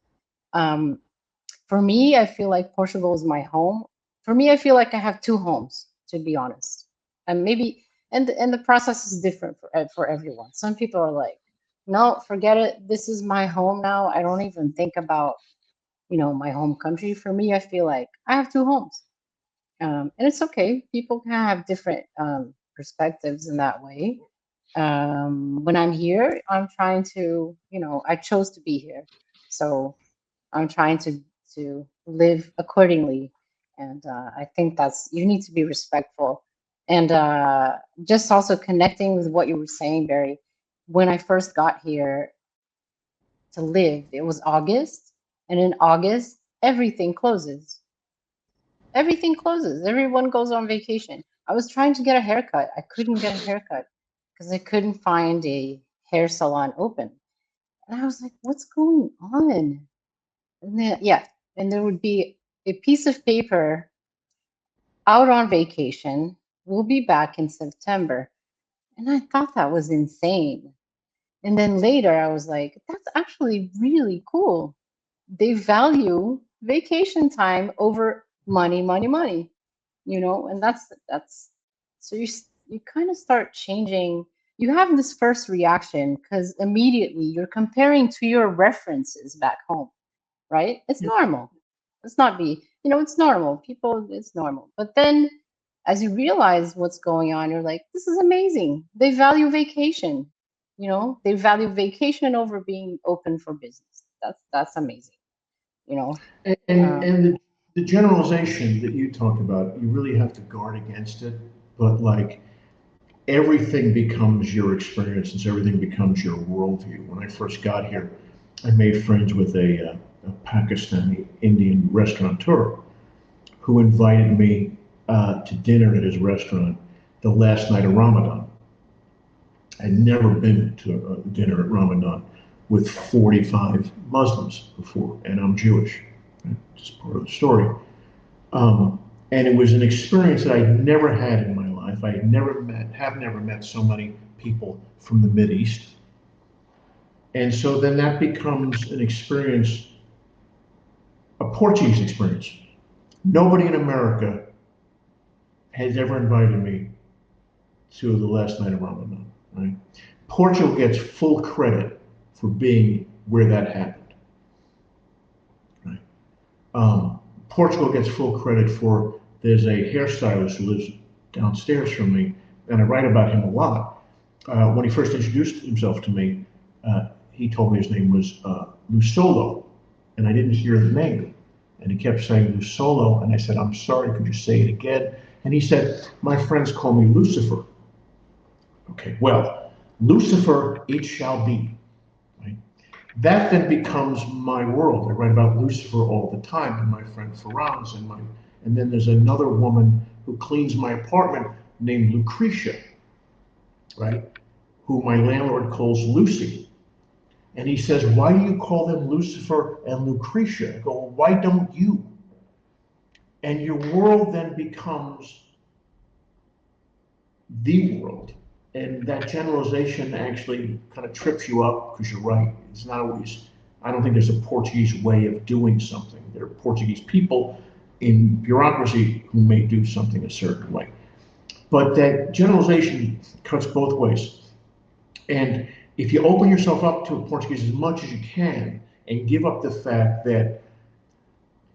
For me, I feel like Portugal is my home. For me, I feel like I have two homes, to be honest. And maybe and the process is different for everyone. Some people are like, no, forget it. This is my home now. I don't even think about my home country. For me, I feel like I have two homes, and it's okay. People can have different perspectives in that way. When I'm here, I'm trying to, I chose to be here, so I'm trying to live accordingly, and I think that's you need to be respectful, and just also connecting with what you were saying, Barry. When I first got here to live, it was August, and in August everything closes. Everything closes. Everyone goes on vacation. I was trying to get a haircut. I couldn't get a haircut because I couldn't find a hair salon open. And I was like, what's going on? And then, yeah, and there would be a piece of paper out on vacation. We'll be back in September. And I thought that was insane. And then later I was like, that's actually really cool. They value vacation time over money, money, money. And that's so you kind of start changing. You have this first reaction because immediately you're comparing to your references back home, right? It's normal. It's not it's normal. People, it's normal. But then as you realize what's going on, you're like, this is amazing. They value vacation. They value vacation over being open for business. That's amazing. And the generalization that you talk about, you really have to guard against it. But like everything becomes your experience, everything becomes your worldview. When I first got here, I made friends with a Pakistani Indian restaurateur who invited me to dinner at his restaurant the last night of Ramadan. I'd never been to a dinner at Ramadan with 45 Muslims before, and I'm Jewish. Just part of the story. And it was an experience that I'd never had in my life. I had have never met so many people from the Mideast. And so then that becomes an experience, a Portuguese experience. Nobody in America has ever invited me to the last night of Ramadan, right? Portugal gets full credit for being where that happened, right? Portugal gets full credit for, there's a hairstylist who lives downstairs from me, and I write about him a lot. When he first introduced himself to me, he told me his name was Lusolo, and I didn't hear the name. And he kept saying Lusolo, and I said, I'm sorry, could you say it again? And he said, my friends call me Lucifer. Okay, well, Lucifer it shall be. Right? That then becomes my world. I write about Lucifer all the time, and my friend Faraz, and then there's another woman who cleans my apartment named Lucretia, right? Who my landlord calls Lucy. And he says, why do you call them Lucifer and Lucretia? I go, well, why don't you? And your world then becomes the world. And that generalization actually kind of trips you up because you're right. It's not always, I don't think there's a Portuguese way of doing something. There are Portuguese people in bureaucracy who may do something a certain way. But that generalization cuts both ways. And if you open yourself up to Portuguese as much as you can and give up the fact that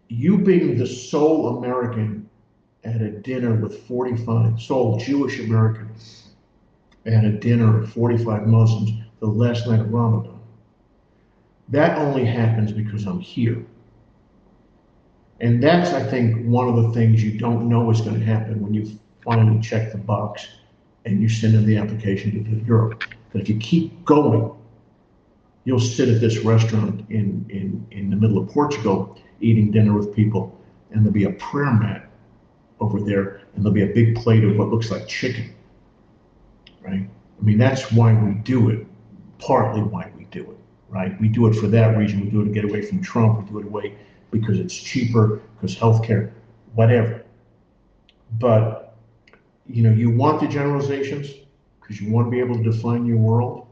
you being the sole American at a dinner with 45, sole Jewish American at a dinner of 45 Muslims the last night of Ramadan, that only happens because I'm here. And that's, I think, one of the things you don't know is going to happen when you finally check the box and you send in the application to Viv Europe. But if you keep going, you'll sit at this restaurant in the middle of Portugal eating dinner with people, and there'll be a prayer mat over there, and there'll be a big plate of what looks like chicken, right? I mean, that's why we do it, partly why we do it, right? We do it for that reason. We do it to get away from Trump. We do it away because it's cheaper, because healthcare, whatever. But, you know, you want the generalizations because you want to be able to define your world.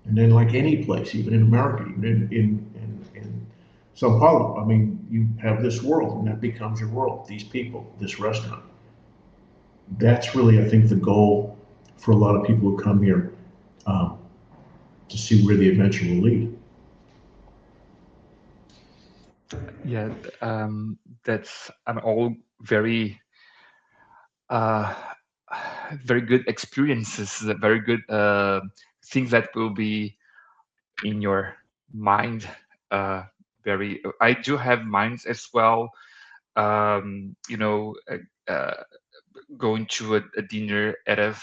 And then, like any place, even in America, even in Sao Paulo, I mean, you have this world, and that becomes your world. These people, this restaurant. That's really, I think, the goal for a lot of people who come here to see where the adventure will lead. Yeah, that's all very uh, very good experiences, very good things that will be in your mind. Very, I do have minds as well. You know, going to a dinner at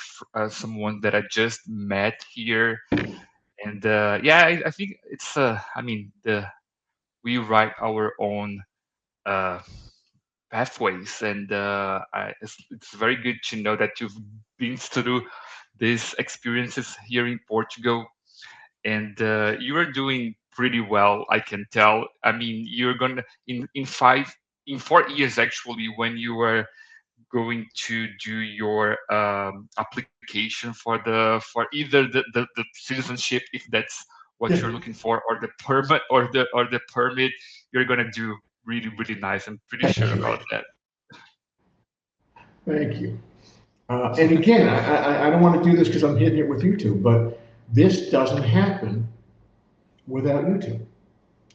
someone that I just met here, and yeah, I think it's. I mean, we write our own uh, pathways, and it's very good to know that you've been through these experiences here in Portugal, and you are doing pretty well. I can tell. I mean, you're gonna in 4 years actually, when you were going to do your application for either the citizenship, if that's what you're looking for, or the permit, or the permit, you're gonna do really nice. I'm pretty Thank sure you. about that. Thank you. And again, I don't want to do this because I'm hitting it with you two, but this doesn't happen without you two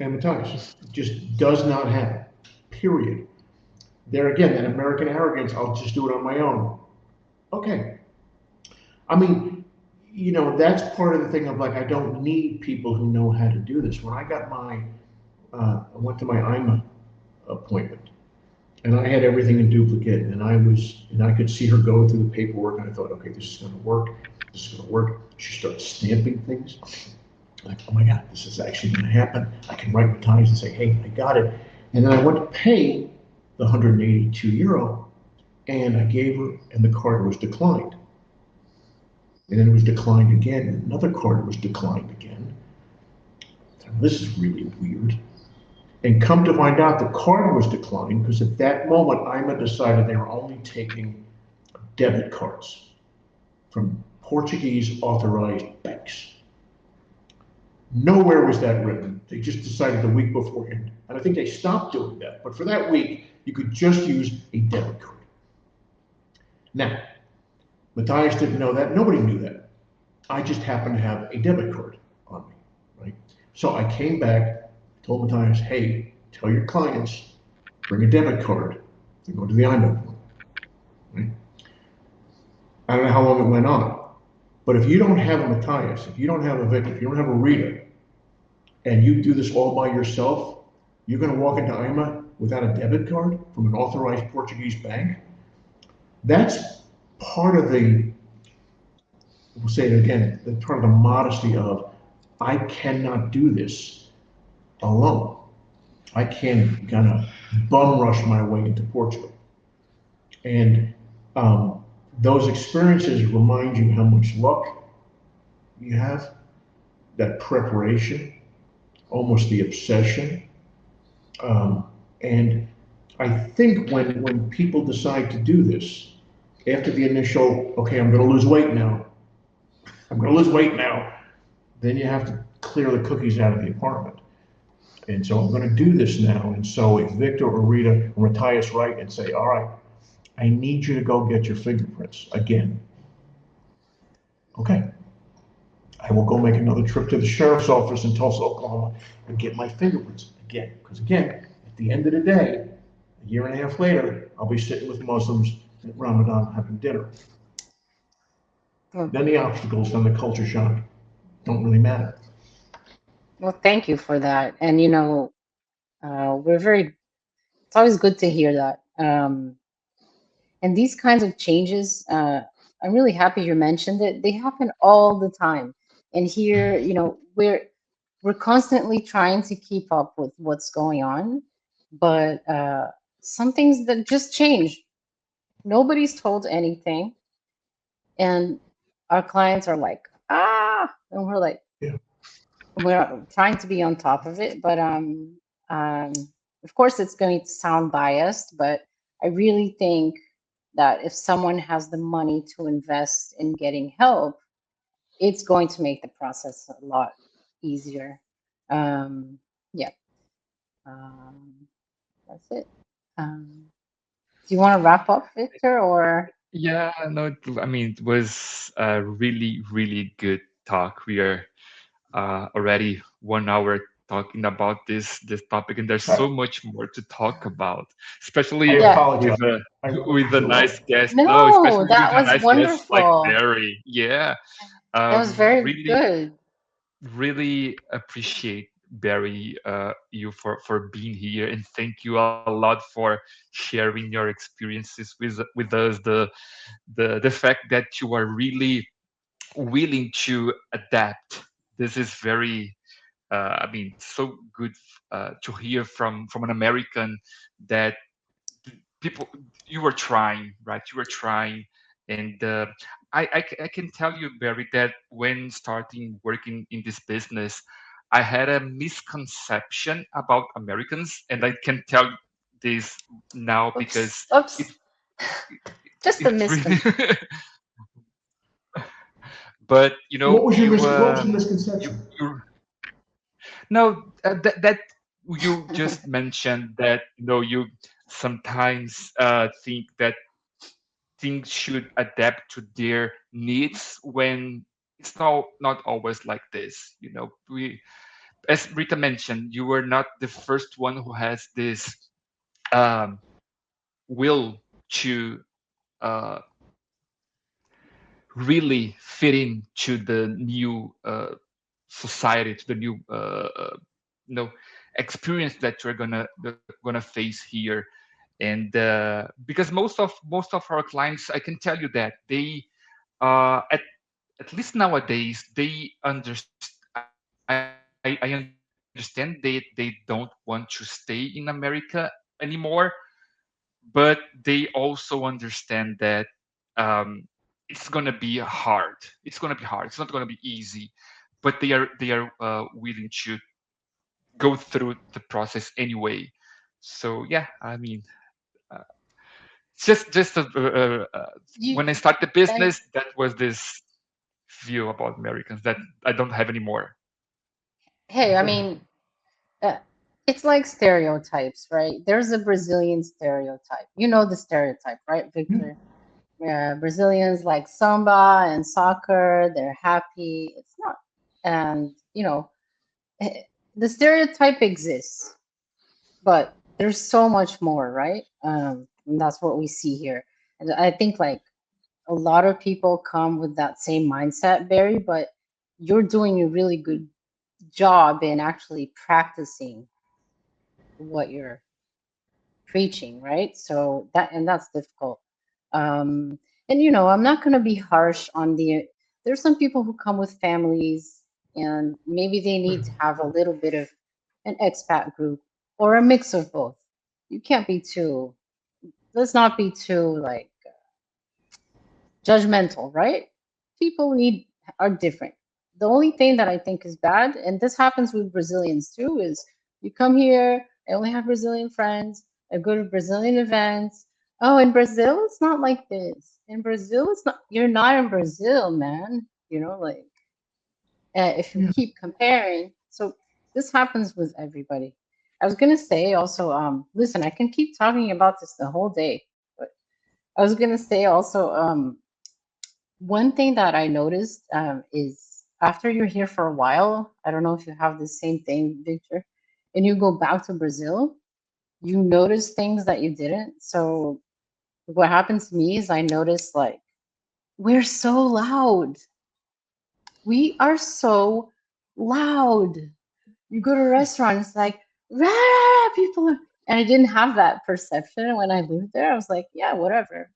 and Matthias. It just does not happen, period. There again, that American arrogance, I'll just do it on my own. Okay. I mean, you know, that's part of the thing of like, I don't need people who know how to do this. When I got I went to my IMA appointment, and I had everything in duplicate, and I could see her going through the paperwork, and I thought, okay, this is going to work. This is going to work. She starts stamping things. Like, oh my God, this is actually going to happen. I can write Matthias and say, hey, I got it. And then I went to pay the 182 euro, and I gave her, and the card was declined. And then it was declined again, and another card was declined again. This is really weird. And come to find out, the card was declined because at that moment, IMA decided they were only taking debit cards from Portuguese authorized banks. Nowhere was that written. They just decided the week beforehand. And I think they stopped doing that. But for that week, you could just use a debit card. Now, Matthias didn't know that. Nobody knew that. I just happened to have a debit card on me, right? So I came back, told Matthias, hey, tell your clients, bring a debit card. They go to the IMA, right? I don't know how long it went on. But if you don't have a Matthias, if you don't have a Vic, if you don't have a Rita, and you do this all by yourself, you're going to walk into IMA without a debit card from an authorized Portuguese bank? That's part of we'll say it again, part of the modesty of, I cannot do this alone. I can't kind of bum rush my way into Portugal. And those experiences remind you how much luck you have, that preparation, almost the obsession. And I think when people decide to do this, After the initial, okay, I'm going to lose weight now. I'm going to lose weight now. Then you have to clear the cookies out of the apartment. And so I'm going to do this now. And so if Victor or Rita or Matthias write and say, all right, I need you to go get your fingerprints again. Okay, I will go make another trip to the sheriff's office in Tulsa, Oklahoma, and get my fingerprints again. Because again, at the end of the day, a year and a half later, I'll be sitting with Muslims at Ramadan having dinner. Well, Then the obstacles and the culture shock don't really matter. well, thank you for that. And we're very. It's always good to hear that. And these kinds of changes, I'm really happy you mentioned it. They happen all the time. And here, we're constantly trying to keep up with what's going on, but some things that just change. Nobody's told anything, and our clients are like, and we're like, Yeah. we're trying to be on top of it, but um, of course it's going to sound biased, but I really think that if someone has the money to invest in getting help, it's going to make the process a lot easier. Um, yeah, um, that's it. Do you want to wrap up, Victor, or? Yeah, no, I mean, it was a really, really good talk. We are already 1 hour talking about this topic, and there's I, so much more to talk about, I especially Yeah, apologize. with a I really with a feel nice that. guest. No, no, especially with that a was nice guest like wonderful. Barry. Yeah, That was very really, good. really appreciate Barry, you for being here, and thank you a lot for sharing your experiences with us. The fact that you are really willing to adapt. This is very, I mean, so good to hear from an American that people, you were trying, right? You were trying, and I can tell you, Barry, that when starting working in this business, I had a misconception about Americans, and I can tell this now Oops, because it oops. Just a it miscon. really. But What was the you misconception? you no, that you just mentioned that you sometimes think that things should adapt to their needs when it's not always like this. We, as Rita mentioned, you were not the first one who has this um, will to uh, really fit into the new society, to the new you know experience that you're gonna face here. And because most of our clients, I can tell you that they at least nowadays they I understand they don't want to stay in America anymore, but they also understand that um, it's gonna be hard. It's not gonna be easy, but they are willing to go through the process anyway. So yeah, I mean, uh, just You when I start the and business, that was this view about Americans that I don't have anymore. hey, I mean, uh, it's like stereotypes, right? There's a Brazilian stereotype. You know the stereotype, right, Yeah. Victor? Brazilians like samba and soccer. They're happy. It's not, and eh, the stereotype exists, but there's so much more, right? And that's what we see here. And I think like a lot of people come with that same mindset, Barry, but you're doing a really good job in actually practicing what you're preaching, right? So that's difficult. Um, and I'm not going to be harsh on there's some people who come with families and maybe they need to have a little bit of an expat group or a mix of both. You can't be too, let's not be too like judgmental, right? People need are different. The only thing that I think is bad, and this happens with Brazilians too, is you come here, I only have Brazilian friends, I go to Brazilian events. Oh, in Brazil, it's not like this. in Brazil, it's not. You're not in Brazil, man. You know, like if you Yeah. keep comparing. So this happens with everybody. I was gonna say also, listen, I can keep talking about this the whole day, but I was gonna say also, one thing that I noticed is after you're here for a while, I don't know if you have the same thing, Victor, and you go back to Brazil, you notice things that you didn't. So what happened to me is I noticed like we're so loud. We are so loud. You go to a restaurant, it's like rah, people are, and I didn't have that perception when I lived there. I was like, yeah, whatever.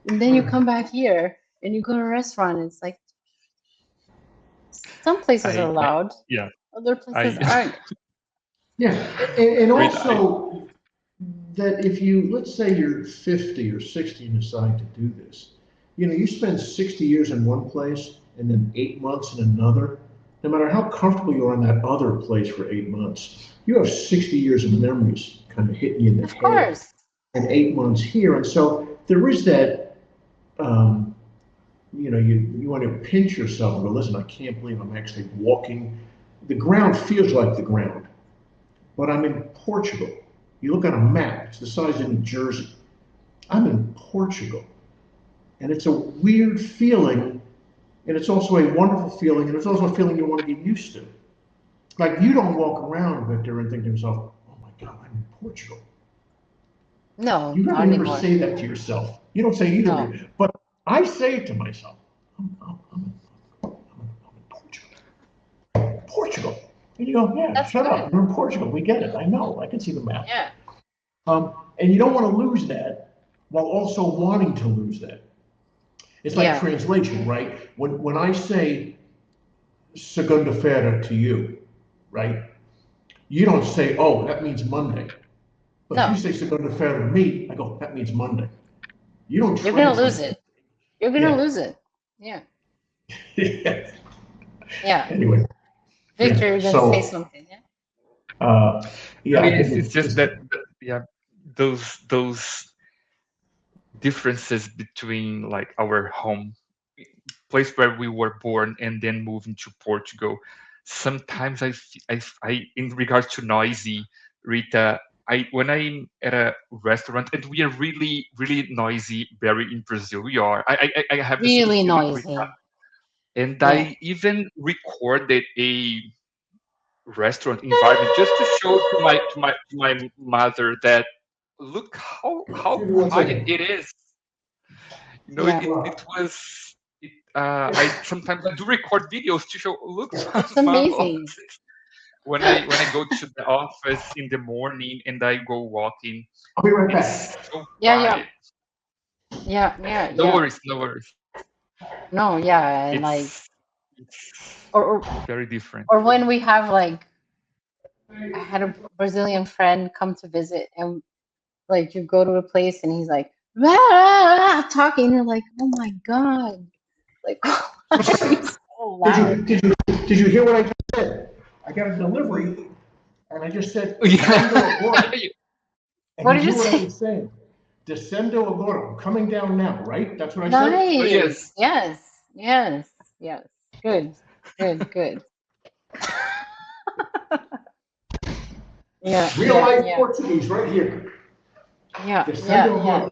And then you come back here and you go to a restaurant, and it's like some places are I loud, yeah, other places I aren't. Yeah, and Rita, I also that if you, let's say you're 50 or 60 and decide to do this, you spend 60 years in one place and then 8 months in another, no matter how comfortable you are in that other place for 8 months, you have 60 years of memories kind of hitting you in the Of head course. and 8 months here. And so there is that, um, you want to pinch yourself and go, listen, I can't believe I'm actually walking. The ground feels like the ground, but I'm in Portugal. You look on a map, it's the size of New Jersey. I'm in Portugal. And it's a weird feeling, and it's also a wonderful feeling, and it's also a feeling you want to get used to. Like you don't walk around, Victor, and think to yourself, oh my God, I'm in Portugal. No, You not probably never anymore. say that to yourself. You don't say either No. of you. But I say it to myself. I'm in Portugal. Portugal. And you go, yeah, That's shut up. good. You're in Portugal. We get it. I know. I can see the map. Yeah. And you don't want to lose that while also wanting to lose that. It's like Yeah. translation, right? When I say segunda-feira to you, right? You don't say, oh, that means Monday. But if you No, say segunda-feira to me, I go, that means Monday. You don't you're gonna lose translate that. it. You're gonna Yeah. lose it. Yeah. Yeah. Yeah. Anyway, yeah. Victor, you're gonna say So, something, yeah? uh, I yeah, I mean think it's just that yeah, those differences between like our home place where we were born and then moving to Portugal. Sometimes in regards to noisy, Rita, I when I'm at a restaurant and we are really really noisy, very in Brazil. We are. I have the same Really feeling, Rita. noisy. And Yeah. I even recorded a restaurant environment just to show to my mother that look how give me one quiet second. it is. Yeah. It was I sometimes I do record videos to show look It's mom amazing. when I go to the office in the morning and I go walking, I'll be right it's back. so Yeah, yeah. quiet. Yeah, yeah, No yeah. worries, no worries. No, yeah, and like It's or or, very different. or when we have like I had a Brazilian friend come to visit and like you go to a place and he's like "Rah, rah, rah," talking and you're like, oh my God. Like why are you so Did loud? you did you did you hear what I just said? I got a delivery, and I just said descendo Yeah. agora, and What he did you knew what I say? was saying. Descendo agora, I'm coming down now, right? That's what I said. Oh Nice. yes. Yes. Yes. Yes. Good. Good. Good. Yeah. Real Yeah. life Yeah. Portuguese right here. Yeah. Yeah. Descendo Yeah. agora.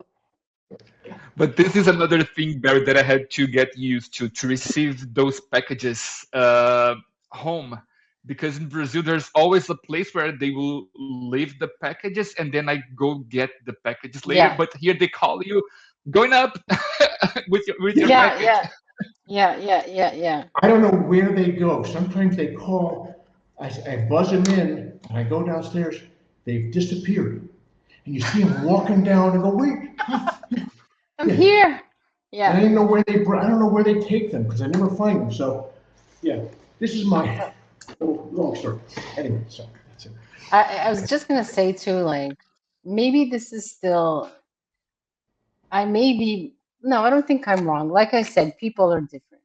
But this is another thing, Barry, that I had to get used to receive those packages home. Because in Brazil, there's always a place where they will leave the packages and then I go get the packages later. Yeah. But here they call you going up with your Yeah. Yeah. package. Yeah. Yeah. Yeah. Yeah. Yeah. I don't know where they go. Sometimes they call, I buzz them in, and I go downstairs, they've disappeared. And you see them walking down and go, wait, I'm yeah. here. And I Yeah. didn't know where I don't know where they take them because I never find them. So, yeah, this is my long story. Anyway, so that's it. I was just gonna say too, like maybe this is still I may be no, I don't think I'm wrong. Like I said, people are different.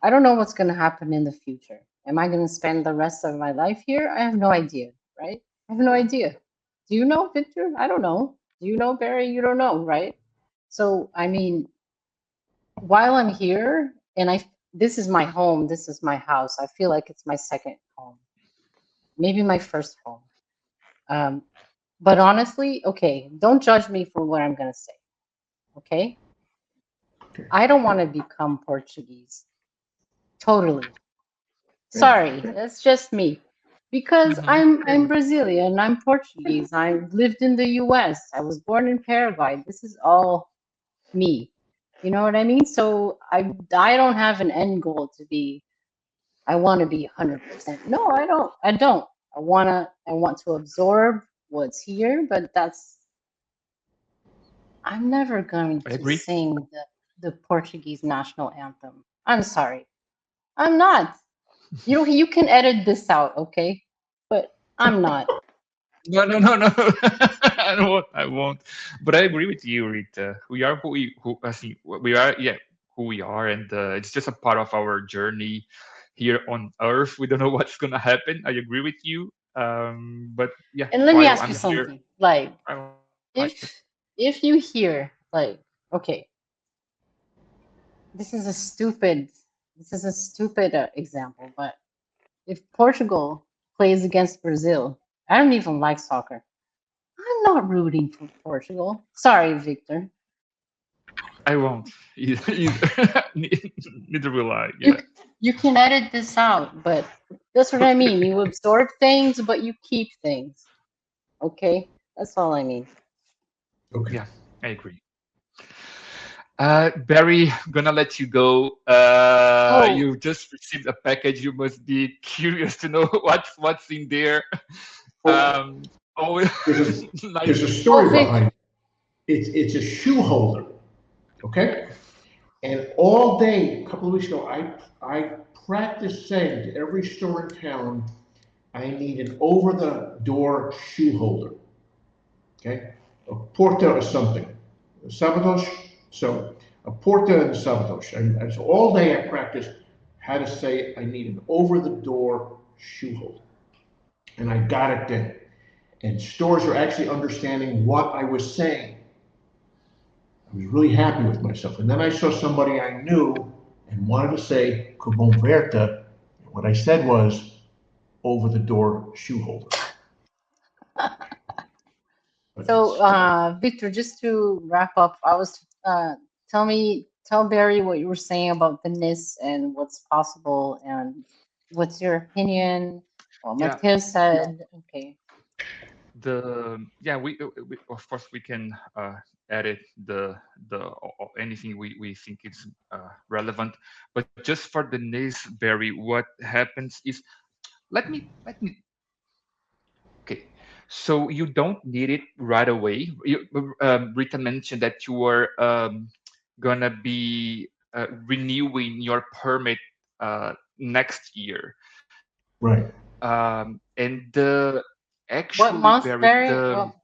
I don't know what's gonna happen in the future. Am I gonna spend the rest of my life here? I have no idea, right? I have no idea. Do you know, Victor? I don't know. Do you know, Barry? You don't know, right? So I mean, while I'm here, and this is my home, this is my house. I feel like it's my second home, maybe my first home. Um, but honestly, okay, don't judge me for what I'm gonna say. Okay, Okay. I don't want to become Portuguese. Totally. Sorry, that's just me. Because I'm Brazilian, I'm Portuguese, I lived in the US, I was born in Paraguay. This is all me. You know what I mean? So I don't have an end goal to be I want to be 100%. No, I don't. I don't. I want to absorb what's here, but I'm never going I to agree. sing the Portuguese national anthem. I'm sorry. I'm not. You can edit this out, okay? But I'm not. No, no, no, no. I won't. I won't. But I agree with you, Rita. We are who I think we are. Yeah, who we are, and it's just a part of our journey here on Earth. We don't know what's gonna happen. I agree with you. But yeah, And let me while ask you I'm here, something. Like, I like it. if you hear like, okay, this is a stupid example, but if Portugal plays against Brazil, I don't even like soccer. I'm not rooting for Portugal. Sorry, Victor. I won't either. Neither will I. You Yeah. you can edit this out, but that's what I mean. You absorb things, but you keep things. Okay, that's all I mean. Okay. Yeah, I agree. Barry, gonna let you go. Oh, You just received a package. You must be curious to know what's in there. Oh, Always there's a nice. there's a oh, story Vic. behind it. It's a shoe holder. Okay. And all day, a couple of weeks ago, I practiced saying to every store in town, I need an over the door shoe holder. Okay. A porta or something. Sabatos. So a porta and sabatos. And so all day I practiced how to say I need an over the door shoe holder. And I got it then. And stores are actually understanding what I was saying. I was really happy with myself. And then I saw somebody I knew and wanted to say Cubomberta. What I said was over the door shoe holder. But So, it's Victor, just to wrap up, tell Barry what you were saying about the NIS and what's possible and what's your opinion. What Yeah, Mateo said. Okay. we of course we can edit anything we think is relevant, but just for the nice Barry, what happens is let me okay. So you don't need it right away. Rita mentioned that you were gonna be renewing your permit next year, right. and What actually, month, Barry, Barry? Well,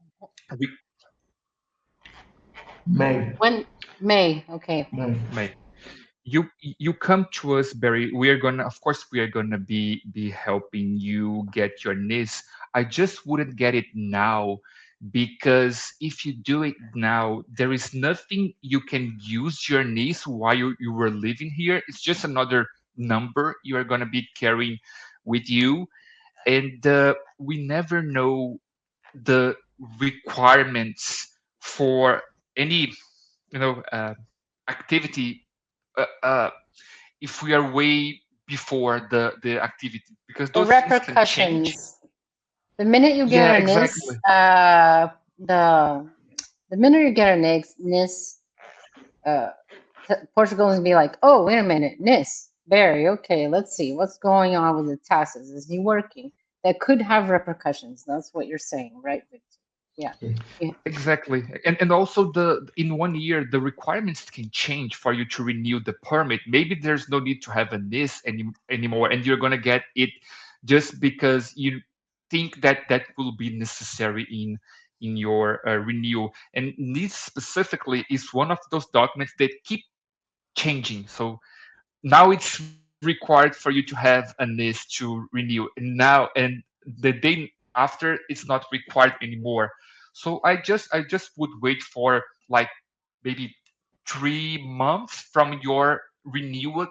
May. when? May. Okay. May. May you come to us, Barry. We are gonna, of course, we are gonna be helping you get your NIS. I just wouldn't get it now because if you do it now, there is nothing you can use your NIS while you were living here. It's just another number you are gonna be carrying with you, and we never know the requirements for any you know uh, activity uh, uh, if we are way before the activity because The those things can change. repercussions. The minute you get Yeah, a exactly. NIS, the minute you get a NIS, uh, Portugal is be like, oh, wait a minute, NIS, Barry, okay, let's see what's going on with the taxes. Is he working? That could have repercussions. That's what you're saying, right, Victor? Yeah. Yeah. Exactly. And also the in 1 year the requirements can change for you to renew the permit. Maybe there's no need to have a NIS anymore and you're going to get it just because you think that that will be necessary in your renewal. And NIS specifically is one of those documents that keep changing. So now it's required for you to have a NIS to renew. And the day after it's not required anymore. So I just would wait for like maybe 3 months from your renewal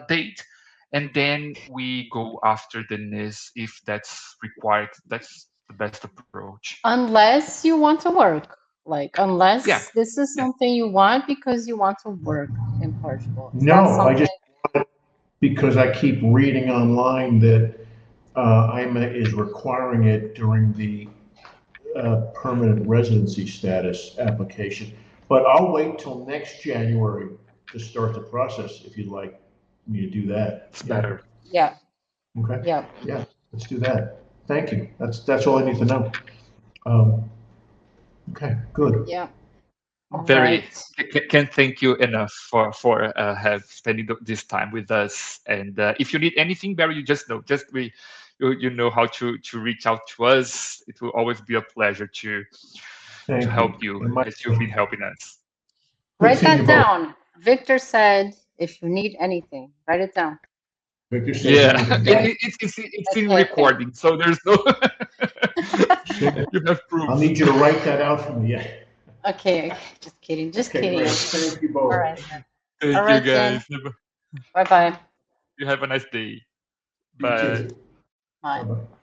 date, and then we go after the NIS if that's required. That's the best approach. Unless you want to work, like Yeah, unless this is yeah. something you want because you want to work in Portugal. It's not No, I something. just, because I keep reading online that IMA is requiring it during the permanent residency status application. But I'll wait till next January to start the process if you'd like me to do that. It's Yeah, better. Yeah, okay, yeah, yeah, let's do that. Thank you. That's all I need to know. Um, okay, good. yeah. All Very right. can't thank you enough for have spending this time with us. And if you need anything, Barry, you just know, you know how to reach out to us. It will always be a pleasure to Thank help you. you And my, as you've been helping us. good Write seeing you that both. down. Victor said, if you need anything, write it down. Victor says Yeah, anything. Got it. it's in Okay, okay. recording, so there's no Okay. you have I'll proof. need you to write that out for me. Yeah. Okay, okay. Just kidding. Just Okay, kidding. great. Thank you All both. right. All Thank you, right then. guys. Bye bye. You have a nice day. You Bye. too. Bye. Bye-bye.